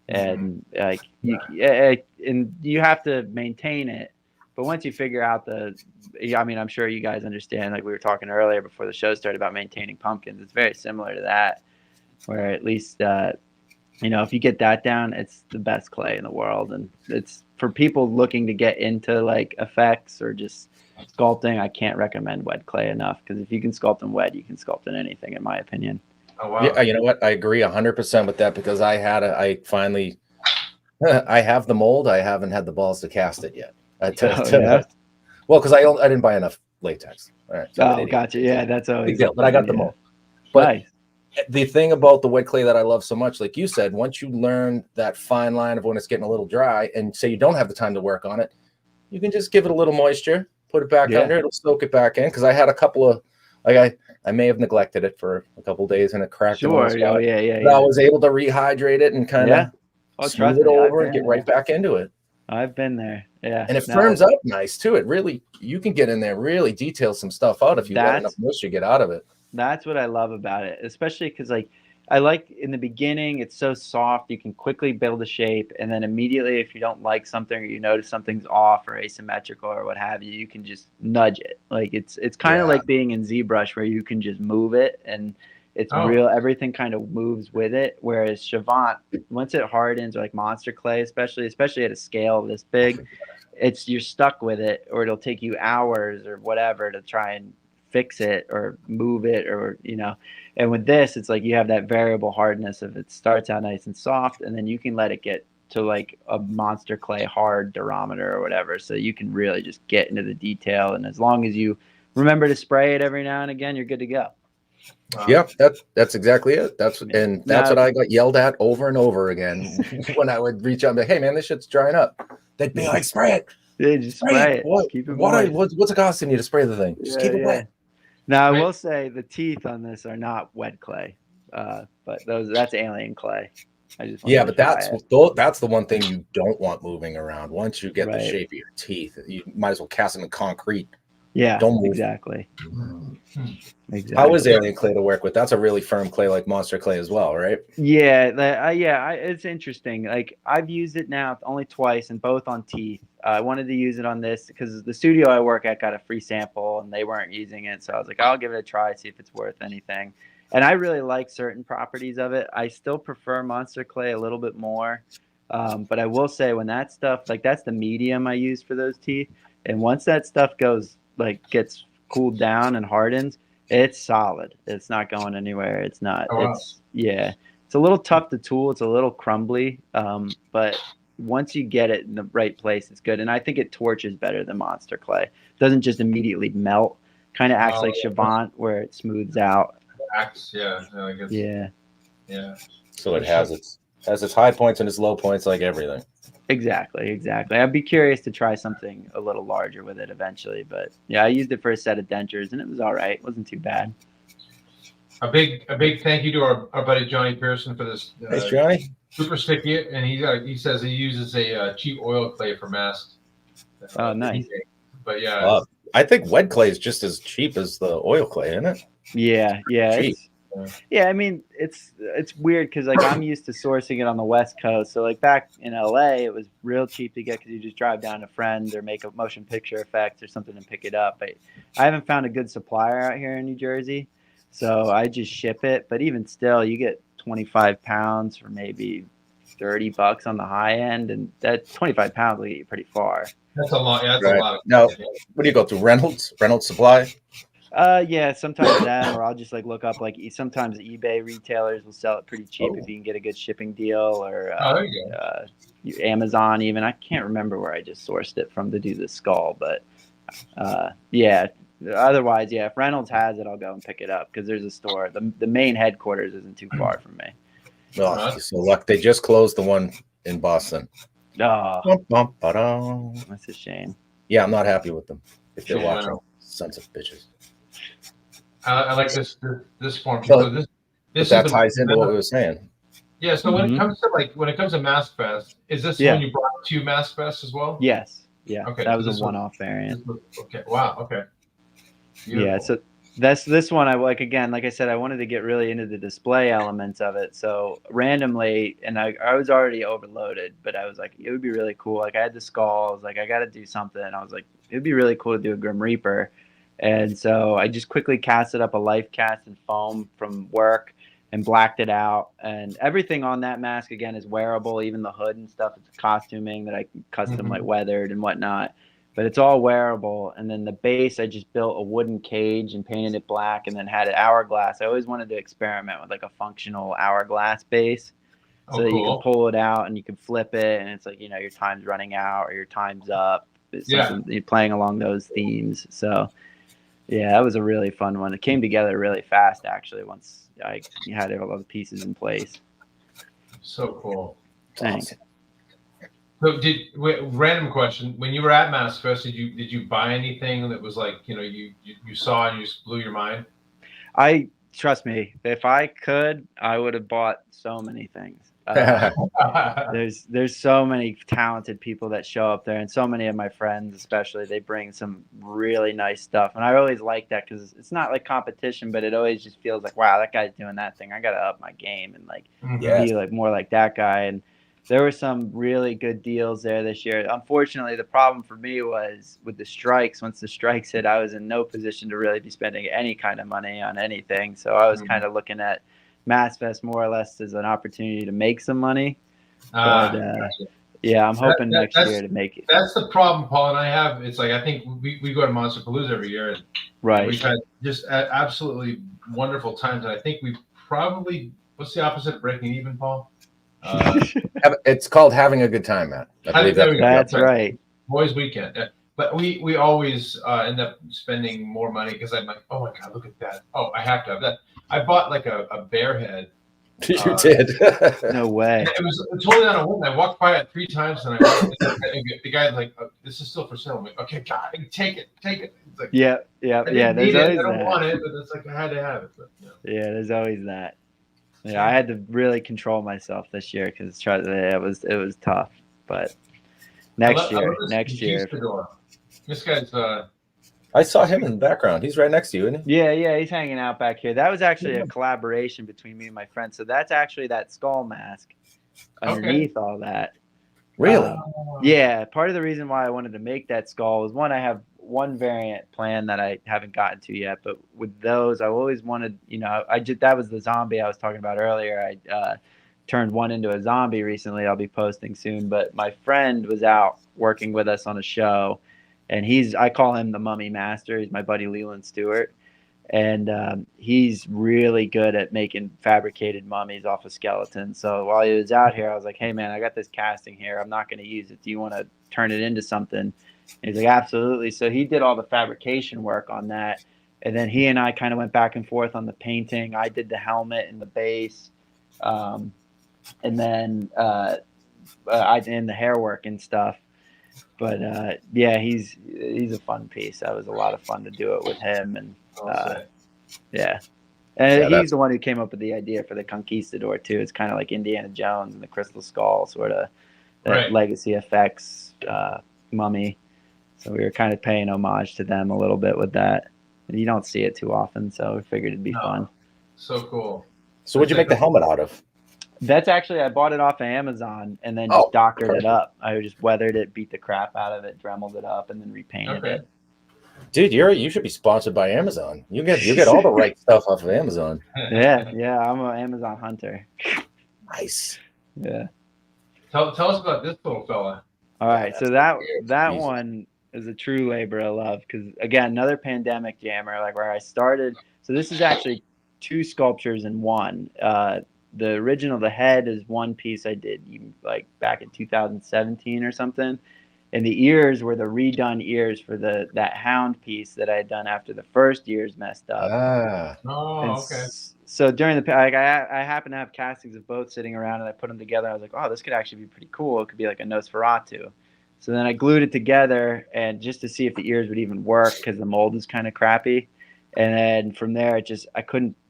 and you have to maintain it. But once you figure out I'm sure you guys understand. Like we were talking earlier before the show started about maintaining pumpkins. It's very similar to that, where at least if you get that down, it's the best clay in the world, and it's for people looking to get into like effects or just sculpting. I can't recommend wed clay enough, because if you can sculpt in wed, you can sculpt in anything, in my opinion. Oh wow! Yeah, you know what? I agree 100% with that, because I finally I have the mold. I haven't had the balls to cast it yet. Well, because I didn't buy enough latex. All right, gotcha. Yeah, that's always. But I got the mold. But the thing about the wet clay that I love so much, like you said, once you learn that fine line of when it's getting a little dry, and say you don't have the time to work on it, you can just give it a little moisture, put it back under, it'll soak it back in. Because I had a couple of, I may have neglected it for a couple of days and it cracked. Sure. I was able to rehydrate it and kind of smooth it over and get right back into it. I've been there. Yeah. And it firms up nice too. It really, you can get in there, really detail some stuff out if you let enough moisture get out of it. That's what I love about it, especially because I like in the beginning, it's so soft. You can quickly build a shape. And then immediately, if you don't like something or you notice something's off or asymmetrical or what have you, you can just nudge it. Like it's kind of like being in ZBrush, where you can just move it and it's real. Everything kind of moves with it. Whereas Chavant, once it hardens, or like monster clay, especially at a scale this big, you're stuck with it, or it'll take you hours or whatever to try and fix it or move it, or and with this, it's like you have that variable hardness of it starts out nice and soft, and then you can let it get to like a Monster Clay hard durometer or whatever. So you can really just get into the detail. And as long as you remember to spray it every now and again, you're good to go. Yep, that's exactly it. That's what I got yelled at over and over again when I would reach out and be like, hey man, this shit's drying up. They'd be like, spray it. Yeah, just spray it. What's it costing you to spray the thing? Just keep it wet. Now I will say the teeth on this are not wet clay, but that's alien clay. But that's the one thing you don't want moving around. Once you get the shape of your teeth, you might as well cast them in concrete. Yeah, don't move. Exactly. How is alien clay to work with? That's a really firm clay like Monster Clay as well, right? Yeah, it's interesting. Like I've used it now only twice and both on teeth. I wanted to use it on this because the studio I work at got a free sample and they weren't using it. So I was like, I'll give it a try, see if it's worth anything. And I really like certain properties of it. I still prefer Monster Clay a little bit more. But I will say when that stuff, like that's the medium I use for those teeth. And once that stuff gets cooled down and hardens, it's solid. It's not going anywhere. It's not. Oh, wow. It's a little tough to tool. It's a little crumbly. But once you get it in the right place, it's good. And I think it torches better than Monster Clay. It doesn't just immediately melt. Kind of acts like Chavant where it smooths out. Yeah. So it has its high points and its low points like everything. Exactly. I'd be curious to try something a little larger with it eventually, but yeah, I used it for a set of dentures and it was all right. It wasn't too bad. A big thank you to our buddy Johnny Pearson for this. Thanks, Johnny. Super sticky, and he says he uses a cheap oil clay for masks. Oh, nice. But yeah, I think wet clay is just as cheap as the oil clay, isn't it? Yeah. Yeah, I mean it's weird because like I'm used to sourcing it on the West Coast. So like back in LA, it was real cheap to get because you just drive down to Friend or make a motion picture effect or something and pick it up. But I haven't found a good supplier out here in New Jersey, so I just ship it. But even still, you get 25 pounds for maybe $30 on the high end, and that 25 pounds will get you pretty far. That's a lot. Yeah, that's a lot. Now, what do you go through? Reynolds Supply? Yeah, sometimes that, or I'll just like look up like sometimes eBay retailers will sell it pretty cheap if you can get a good shipping deal, or Amazon even. I can't remember where I just sourced it from to do the skull, but yeah. Otherwise, yeah, if Reynolds has it, I'll go and pick it up because there's a store. The main headquarters isn't too far from me. Oh, so luck. They just closed the one in Boston. Oh, that's a shame. Yeah, I'm not happy with them. If they're watching, sons of bitches. I like this form. So this that ties into what we were saying. Yeah. So when it comes to Mask Fest, is this one you brought to Mask Fest as well? Yes. Yeah. Okay. That was a one-off variant. Okay. Wow. Okay. Beautiful. Yeah. So this one I like. Again, like I said, I wanted to get really into the display elements of it. So randomly, and I was already overloaded, but I was like, it would be really cool. Like I had the skull. I was like, I got to do something. I was like, it would be really cool to do a Grim Reaper. And so I just quickly casted up a life cast in foam from work and blacked it out. And everything on that mask, again, is wearable. Even the hood and stuff, it's costuming that I custom like weathered and whatnot. But it's all wearable. And then the base, I just built a wooden cage and painted it black and then had it hourglass. I always wanted to experiment with like a functional hourglass base. So that you can pull it out and you can flip it. And it's like, your time's running out or your time's up. It's you're playing along those themes. So yeah, that was a really fun one. It came together really fast, actually, once I had all the pieces in place. So cool. Thanks. So, random question: when you were at Mask Fest, did you buy anything that was like you saw and you just blew your mind? Trust me, if I could, I would have bought so many things. There's so many talented people that show up there, and so many of my friends, especially, they bring some really nice stuff, and I always like that because it's not like competition, but it always just feels like, wow, that guy's doing that thing. I gotta up my game and like be like more like that guy. And there were some really good deals there this year. Unfortunately, the problem for me was with the strikes. Once the strikes hit, I was in no position to really be spending any kind of money on anything. So I was kind of looking at Mass Fest more or less as an opportunity to make some money. Gotcha. Yeah, I'm hoping next year to make it. That's the problem Paul and I have. It's like I think we go to Monster Palooza every year, and we've had just absolutely wonderful times. And I think we probably, what's the opposite of breaking even, Paul? It's called having a good time, Matt. I believe that's right. Boys' weekend. But we always end up spending more money because I'm like, oh my God, look at that. Oh, I have to have that. I bought like a bear head. You did. No way. It was totally on a whim. I walked by it 3 times and the guy's like, oh, this is still for sale. I'm like, okay, God, take it. It's like, yeah. There's always I don't want it, but it's like I had to have it. But, Yeah, there's always that. Yeah, I had to really control myself this year because it was tough. But next year. This guy's. I saw him in the background. He's right next to you, isn't he? Yeah, he's hanging out back here. That was actually a collaboration between me and my friend. So that's actually that skull mask underneath all that. Really? Yeah. Part of the reason why I wanted to make that skull was one, I have one variant plan that I haven't gotten to yet, but with those, I always wanted, that was the zombie I was talking about earlier. I turned one into a zombie recently. I'll be posting soon, but my friend was out working with us on a show, and I call him the mummy master. He's my buddy Leland Stewart. And he's really good at making fabricated mummies off of skeletons. So while he was out here, I was like, hey, man, I got this casting here. I'm not going to use it. Do you want to turn it into something? And he's like, absolutely. So he did all the fabrication work on that. And then he and I kind of went back and forth on the painting. I did the helmet and the base. And then I did the hair work and stuff. But he's a fun piece. That was a lot of fun to do it with him. And he's the one who came up with the idea for the Conquistador too. It's kind of like Indiana Jones and the Crystal Skull, sort of that legacy effects mummy. So we were kind of paying homage to them a little bit with that. And you don't see it too often, so we figured it'd be fun. So cool. So what'd you make the helmet out of? That's actually, I bought it off of Amazon and then just doctored it up. I just weathered it, beat the crap out of it, dremeled it up, and then repainted it. Dude, you should be sponsored by Amazon. You get all the right stuff off of Amazon. Yeah, I'm an Amazon hunter. Nice. Yeah. Tell us about this little fella. All right, so that one is a true labor of love because, again, another pandemic jammer, like where I started. So this is actually 2 sculptures in one. The original, the head, is one piece I did like back in 2017 or something. And the ears were the redone ears for that hound piece that I had done after the first ears messed up. Okay. So during I happened to have castings of both sitting around, and I put them together. I was like, oh, this could actually be pretty cool. It could be like a Nosferatu. So then I glued it together, and just to see if the ears would even work because the mold is kind of crappy. And then from there,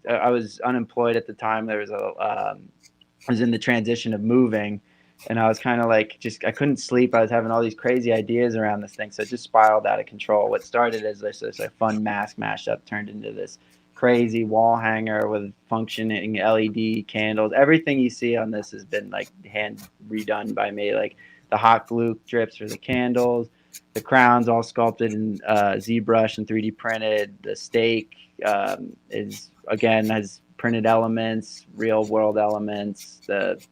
I was unemployed at the time. I was in the transition of moving. And I was kind of like, I couldn't sleep. I was having all these crazy ideas around this thing. So it just spiraled out of control. What started as this fun mask mashup turned into this crazy wall hanger with functioning LED candles. Everything you see on this has been like hand redone by me. Like the hot glue drips for the candles, the crown's all sculpted in ZBrush and 3D printed. The stake has printed elements, real world elements. The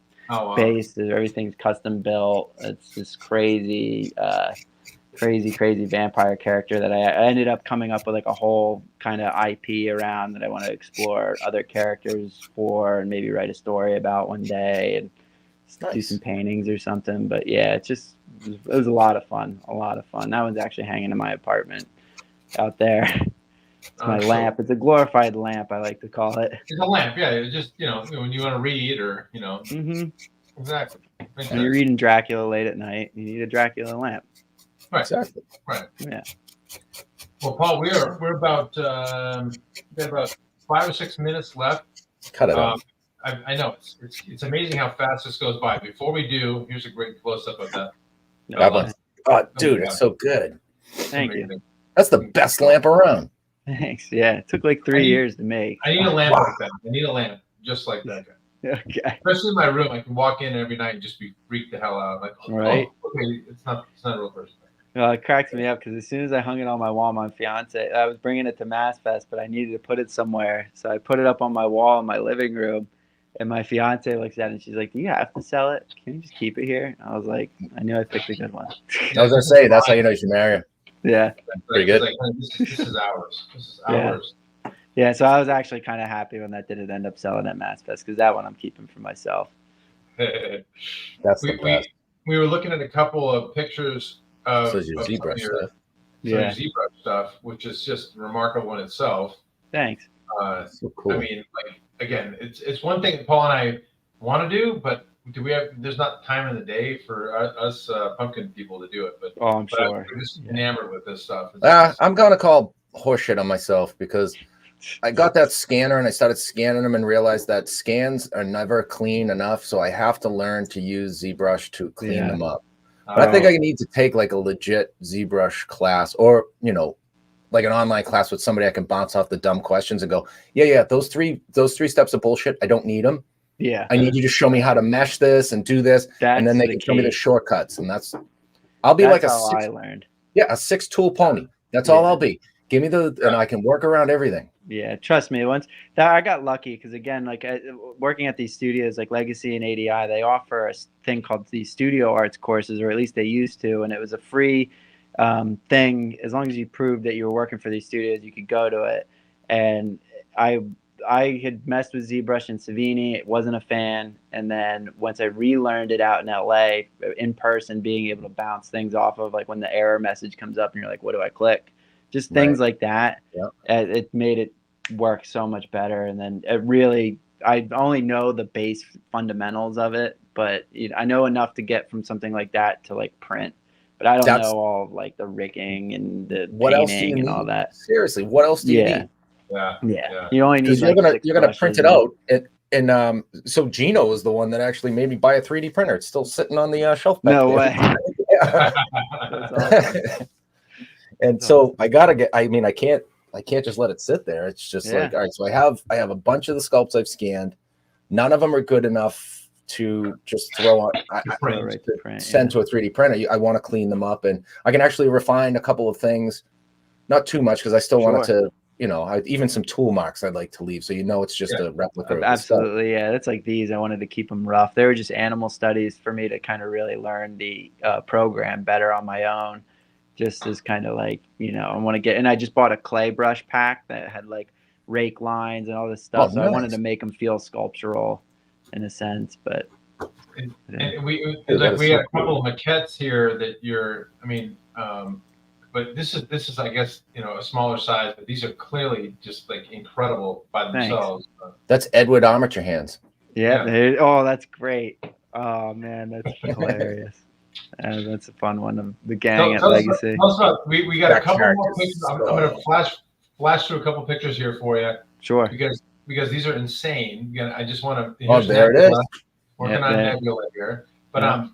base, everything's custom built. It's this crazy vampire character that I ended up coming up with like a whole kind of IP around that I want to explore other characters for and maybe write a story about one day and do some paintings or something. But yeah, it was a lot of fun. That one's actually hanging in my apartment out there. It's my lamp. It's a glorified lamp, I like to call it. It's a lamp, yeah. It's just, when you want to read or, Mm-hmm. Exactly. When you're reading Dracula late at night, you need a Dracula lamp. Right. Exactly. Right. Yeah. Well, Paul, we're about we've got about 5 or 6 minutes left. Cut it off. I know it's amazing how fast this goes by. Before we do, here's a great close up of that. Oh, dude, it's so good. Thank you. That's the best lamp around. Thanks. Yeah, it took like 3 years to make. I need a lamp like that. I need a lamp just like that. Okay. Especially in my room, I can walk in every night and just be freaked the hell out. Like, right? Okay, it's not a real person. Well, it cracks me up because as soon as I hung it on my wall, my fiance, I was bringing it to Mass Fest, but I needed to put it somewhere, so I put it up on my wall in my living room. And my fiance looks at it and she's like, "Do you have to sell it? Can you just keep it here?" I was like, "I knew I picked a good one." I was gonna say that's how you know you should marry him. Yeah. Pretty good. Like, this is ours. This is ours. Yeah, so I was actually kind of happy when that didn't end up selling at Mass Fest because that one I'm keeping for myself. That's the best. We were looking at a couple of pictures of, So your ZBrush stuff. Your ZBrush stuff, which is just remarkable in itself. Thanks. So cool. I mean, like, again, it's one thing that Paul and I want to do, but there's not time in the day for us pumpkin people to do it. But I'm sure. I'm just enamored with this stuff. I'm going to call horseshit on myself because I got that scanner and I started scanning them and realized that scans are never clean enough. So I have to learn to use ZBrush to clean them up. But I think I need to take like a legit ZBrush class or, like an online class with somebody I can bounce off the dumb questions and go, yeah, those three steps of bullshit, I don't need them. Yeah. I need you to show me how to mesh this and do this. And then they can show me the shortcuts. And I'll be like I learned. Yeah, a 6-tool pony. That's all I'll be. Give me and I can work around everything. Yeah, trust me. Once that I got lucky because again, like working at these studios like Legacy and ADI, they offer a thing called the Studio Arts courses, or at least they used to, and it was a free thing. As long as you proved that you were working for these studios, you could go to it. And I had messed with ZBrush and Savini. It wasn't a fan. And then once I relearned it out in LA in person, being able to bounce things off of, like when the error message comes up and you're like, what do I click? Just things like that. Yep. It made it work so much better. And then I only know the base fundamentals of it, but I know enough to get from something like that to like print. But I don't know all like the rigging and the painting and all that. Seriously, what else do you need? Yeah. You only need you're gonna print it out. And so Gino is the one that actually made me buy a 3D printer. It's still sitting on the shelf back there. No way. That's awesome. And so I gotta get. I mean, I can't just let it sit there. It's just like, all right. So I have a bunch of the sculpts I've scanned. None of them are good enough to just throw on. Send to a 3D printer. I want to clean them up, and I can actually refine a couple of things. Not too much because I still want it to. Even some tool marks I'd like to leave, so it's just a replica. Absolutely, yeah. That's like these. I wanted to keep them rough. They were just animal studies for me to kind of really learn the program better on my own. Just as kind of like, I want to get, and I just bought a clay brush pack that had like rake lines and all this stuff. So nice. I wanted to make them feel sculptural in a sense, but. And we had a couple of maquettes here that but this is, I guess, a smaller size, but these are clearly just like incredible by themselves. Thanks. That's Edward Armature hands. Yeah. That's great. Oh man, that's hilarious. That's a fun one of the gang at Legacy. We got a couple more pictures. I'm going to flash through a couple pictures here for you. Sure. Because these are insane. Again, I just want to. Oh, there it is. Working on Nebula here, but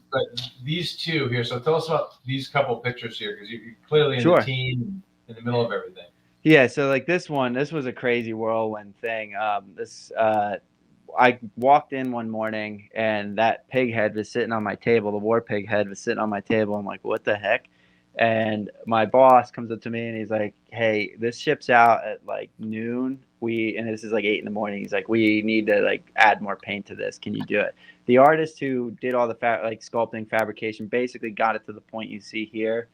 these two here. So tell us about these couple pictures here, because you're clearly in the team in the middle of everything. Yeah. So like this was a crazy whirlwind thing. I walked in one morning and that pig head was sitting on my table. The war pig head was sitting on my table. I'm like, what the heck? And my boss comes up to me and he's like, hey, this ships out at like noon. And this is like 8 a.m. He's like, we need to like add more paint to this. Can you do it? The artist who did all the sculpting fabrication basically got it to the point you see here.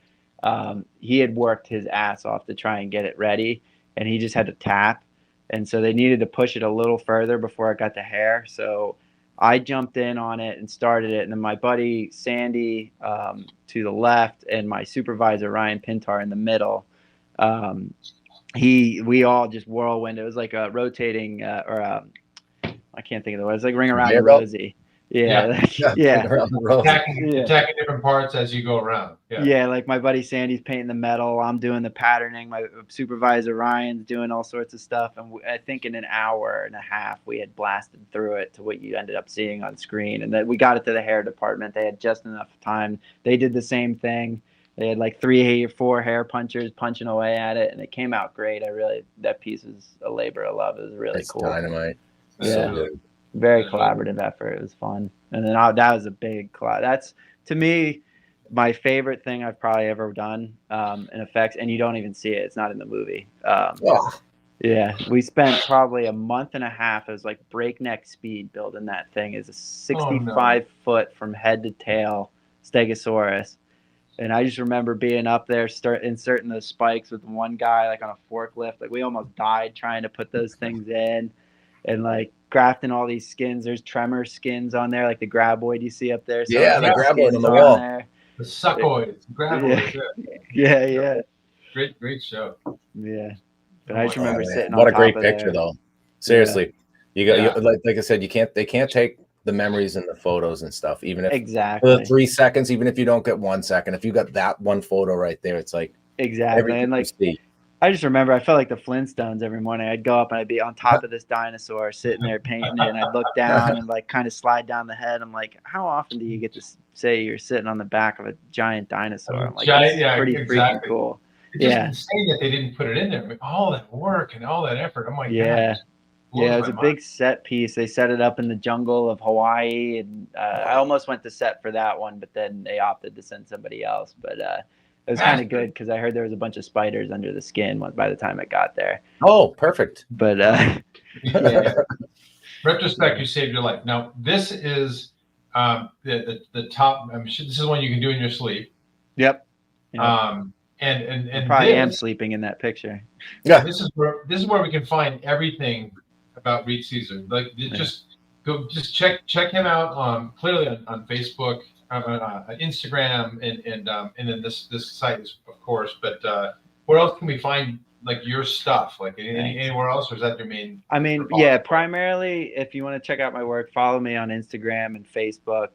He had worked his ass off to try and get it ready, and he just had to tap. And so they needed to push it a little further before it got to hair. So I jumped in on it and started it. And then my buddy Sandy to the left and my supervisor Ryan Pintar in the middle. We all just whirlwind. It was like a rotating I can't think of the word. It was like Ring Around the Rosie. Yeah. Attacking different parts as you go around. Yeah, like my buddy Sandy's painting the metal. I'm doing the patterning. My supervisor Ryan's doing all sorts of stuff. And I think in an hour and a half, we had blasted through it to what you ended up seeing on screen. And then we got it to the hair department. They had just enough time. They did the same thing. They had like 3 or 4 hair punchers punching away at it, and it came out great. That piece is a labor of love. It was really cool. Dynamite. Yeah. So good. Very collaborative effort. It was fun. And then that was a big collab. That's, to me, my favorite thing I've probably ever done in effects. And you don't even see it. It's not in the movie. Yeah. We spent probably a month and a half. It was like breakneck speed building that thing. It's a 65-foot from head to tail Stegosaurus. And I just remember being up there, inserting those spikes with one guy like on a forklift. Like we almost died trying to put those things in. and like grafting all these skins. There's tremor skins on there, like the graboid you see up there. So Yeah, the graboid on skins the wall. there. The suckoids, graboids. Yeah. Great show. Yeah. But I just remember sitting on what a top great of picture there. though. Seriously. Yeah. You like I said, they can't take the memories and the photos and stuff, even if Exactly. for 3 seconds, even if you don't get 1 second. If you got that one photo right there, it's like exactly. And like I just remember I felt like the Flintstones every morning. I'd go up and I'd be on top of this dinosaur sitting there painting it, and I'd look down and like kind of slide down the head. I'm like, how often do you get to say you're sitting on the back of a giant dinosaur? I'm like, that's pretty freaking cool. It's just insane that they didn't put it in there. I mean, all that work and all that effort. I'm like, yeah, it was a big set piece. They set it up in the jungle of Hawaii, and I almost went to set for that one, but then they opted to send somebody else. But it was kind of good because I heard there was a bunch of spiders under the skin by the time it got there. Oh, perfect. But yeah. Retrospect, you saved your life. Now this is the top. I'm sure this is one you can do in your sleep. Yep. And I probably am sleeping in that picture. Yeah. This is where we can find everything about Reed Cesare. Like just check him out clearly on Facebook, Instagram, and then this site is of course. But where else can we find like your stuff? Like anywhere else, or is that your main? I mean, primarily if you want to check out my work, follow me on Instagram and Facebook.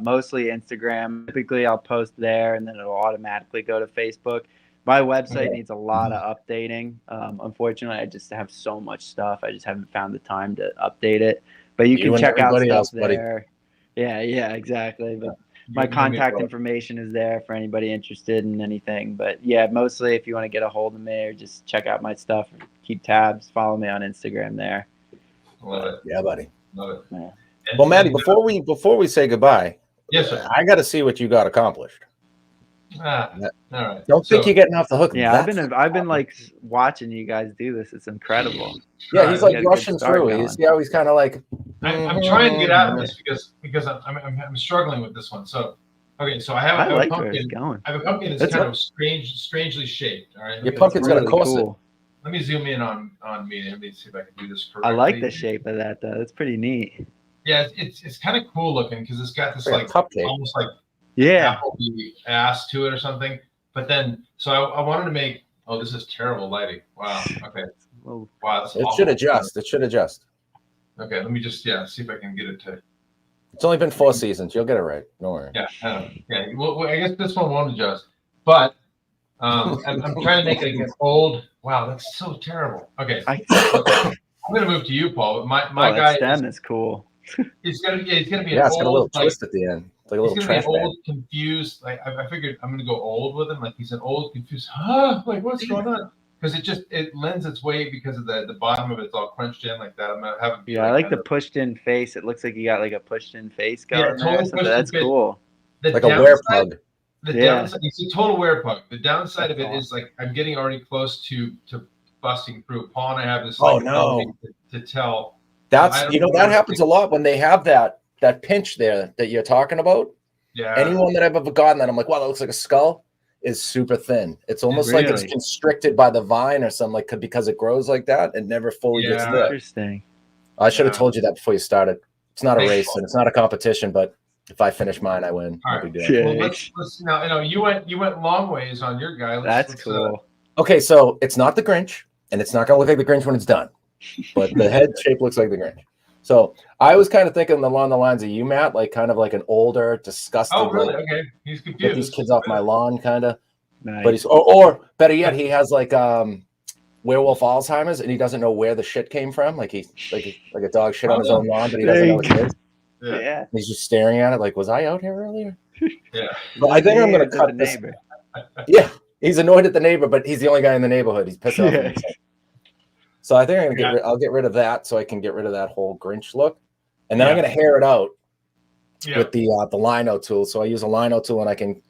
Mostly Instagram. Typically, I'll post there, and then it'll automatically go to Facebook. My website needs a lot of updating. Unfortunately, I just have so much stuff. I just haven't found the time to update it. But you can check out stuff there. Yeah, exactly. But my contact information is there for anybody interested in anything. But yeah, mostly if you want to get a hold of me or just check out my stuff, keep tabs, follow me on Instagram there. Love it. Yeah, buddy. Love it. Yeah. Well, Maddie, before we say goodbye, yes, sir. I got to see what you got accomplished. All right. Don't think you're getting off the hook. Yeah, I've been like watching you guys do this. It's incredible. Yeah, he's like rushing through. You see how he's kind of like. I'm trying to get out of this because I'm struggling with this one. So okay, so I have a pumpkin. I have a pumpkin that's kind of strangely shaped. All right. Your pumpkin's got a corset. Cool. Let me zoom in on me. Let me see if I can do this correctly. I like the shape of that though. It's pretty neat. Yeah, it's kind of cool looking because it's got this like almost like apple ass to it or something. But then, so I wanted to make. Oh, this is terrible lighting. Wow. Okay. Wow. It should adjust. Okay. Let me just see if I can get it to. It's only been 4 seasons. You'll get it right. Don't worry. Yeah. Yeah. Well, I guess this one won't adjust. But I'm trying to make it an old. Wow, that's so terrible. Okay. I'm gonna move to you, Paul. My guy is cool. It's gonna be an old. It's got a little twist at the end. It's like a little trash can be an old, confused. Like I figured, I'm gonna go old with him. Like he's an old, confused. Like what's going on? Because it lends its way because of the bottom of it's all crunched in like that. I'm gonna have. I like the pushed in face. It looks like you got like a pushed in face going there. So that's cool. Like a wear plug. The downside, it's a total wear plug. The downside of it is like I'm getting already close to busting through. Paul and I have this. Like, to tell. That's that happens a lot when they have that pinch there that you're talking about. Yeah. Anyone that I've ever gotten that I'm like, wow, that looks like a skull is super thin. It's almost like it's constricted by the vine or something, like because it grows like that. It never fully gets lit. Interesting. I should have told you that before you started. It's not a race and it's not a competition, but if I finish mine, I win. All right. Well, let's now. You went long ways on your guy. That's cool. Okay, so it's not the Grinch, and it's not gonna look like the Grinch when it's done. But the head shape looks like the Grinch. So I was kind of thinking along the lines of you, Matt, like kind of like an older, disgusting. Oh, really? Okay. He's confused. Get these kids off my lawn, kind of. Nice. But he's, or better yet, he has like werewolf Alzheimer's, and he doesn't know where the shit came from. Like he's like a dog shit on his own lawn, but he doesn't know what it is. Yeah. He's just staring at it, like, was I out here earlier? Yeah. But I think I'm gonna cut this. Yeah, he's annoyed at the neighbor, but he's the only guy in the neighborhood. He's pissed off at himself. So I think I'm gonna I'll get rid of that, so I can get rid of that whole Grinch look, and then I'm gonna hair it out with the lino tool. So I use a lino tool, and I can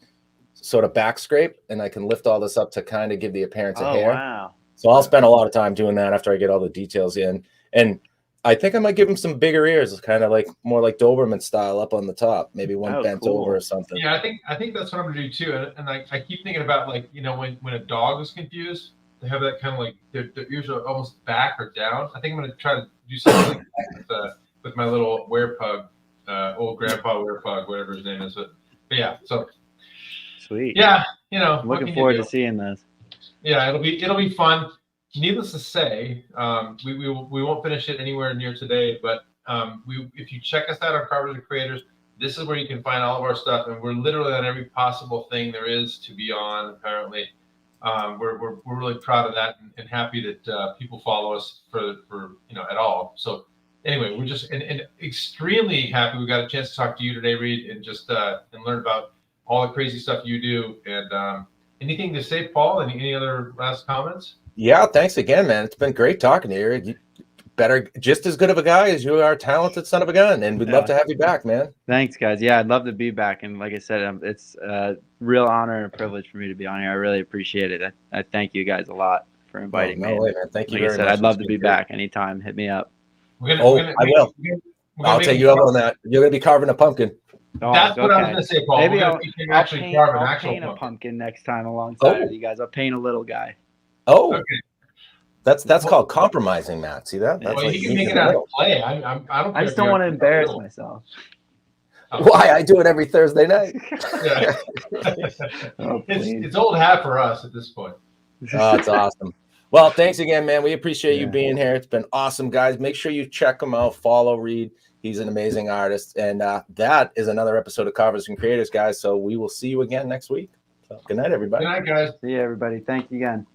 sort of back scrape, and I can lift all this up to kind of give the appearance of hair. Wow. So I'll spend a lot of time doing that after I get all the details in, and I think I might give him some bigger ears, kind of like more like Doberman style up on the top, maybe one bent over or something. Yeah, I think that's what I'm gonna do too. And I keep thinking about, like, when a dog is confused, they have that kind of like their ears are almost back or down. I think I'm going to try to do something like that with my little werepug, old grandpa werepug, whatever his name is. But yeah, so sweet. Yeah, you know, looking forward to seeing this. Yeah, it'll be fun. Needless to say, we won't finish it anywhere near today, but if you check us out on Carvers and Creators, this is where you can find all of our stuff, and we're literally on every possible thing there is to be on. Apparently, we're really proud of that and happy that people follow us for at all. So anyway, we're just and extremely happy we got a chance to talk to you today, Reed, and just and learn about all the crazy stuff you do. And anything to say, Paul? Any other last comments? Yeah, thanks again, man. It's been great talking to you. You better, just as good of a guy as you are a talented son of a gun, and we'd love to have you back, man. Thanks, guys. Yeah, I'd love to be back. And like I said, it's a real honor and a privilege for me to be on here. I really appreciate it. I thank you guys a lot for inviting me. No way, man. Thank you like very much. I'd love to be back anytime. Hit me up. I will. I'll take you up on that. You're going to be carving a pumpkin. Oh, that's what I was going to say, Paul. Maybe I'll actually carve an actual paint a pumpkin next time alongside of you guys. I'll paint a little guy. Oh, okay. That's called compromising, Matt. See that? That's well, you can make it out of clay. I don't. I just don't want to embarrass myself. Why? I do it every Thursday night. Yeah. It's old hat for us at this point. Oh, it's awesome. Well, thanks again, man. We appreciate you being here. It's been awesome, guys. Make sure you check him out. Follow Reed. He's an amazing artist. And that is another episode of Carvers and Creators, guys. So we will see you again next week. So, good night, everybody. Good night, guys. See you, everybody. Thank you again.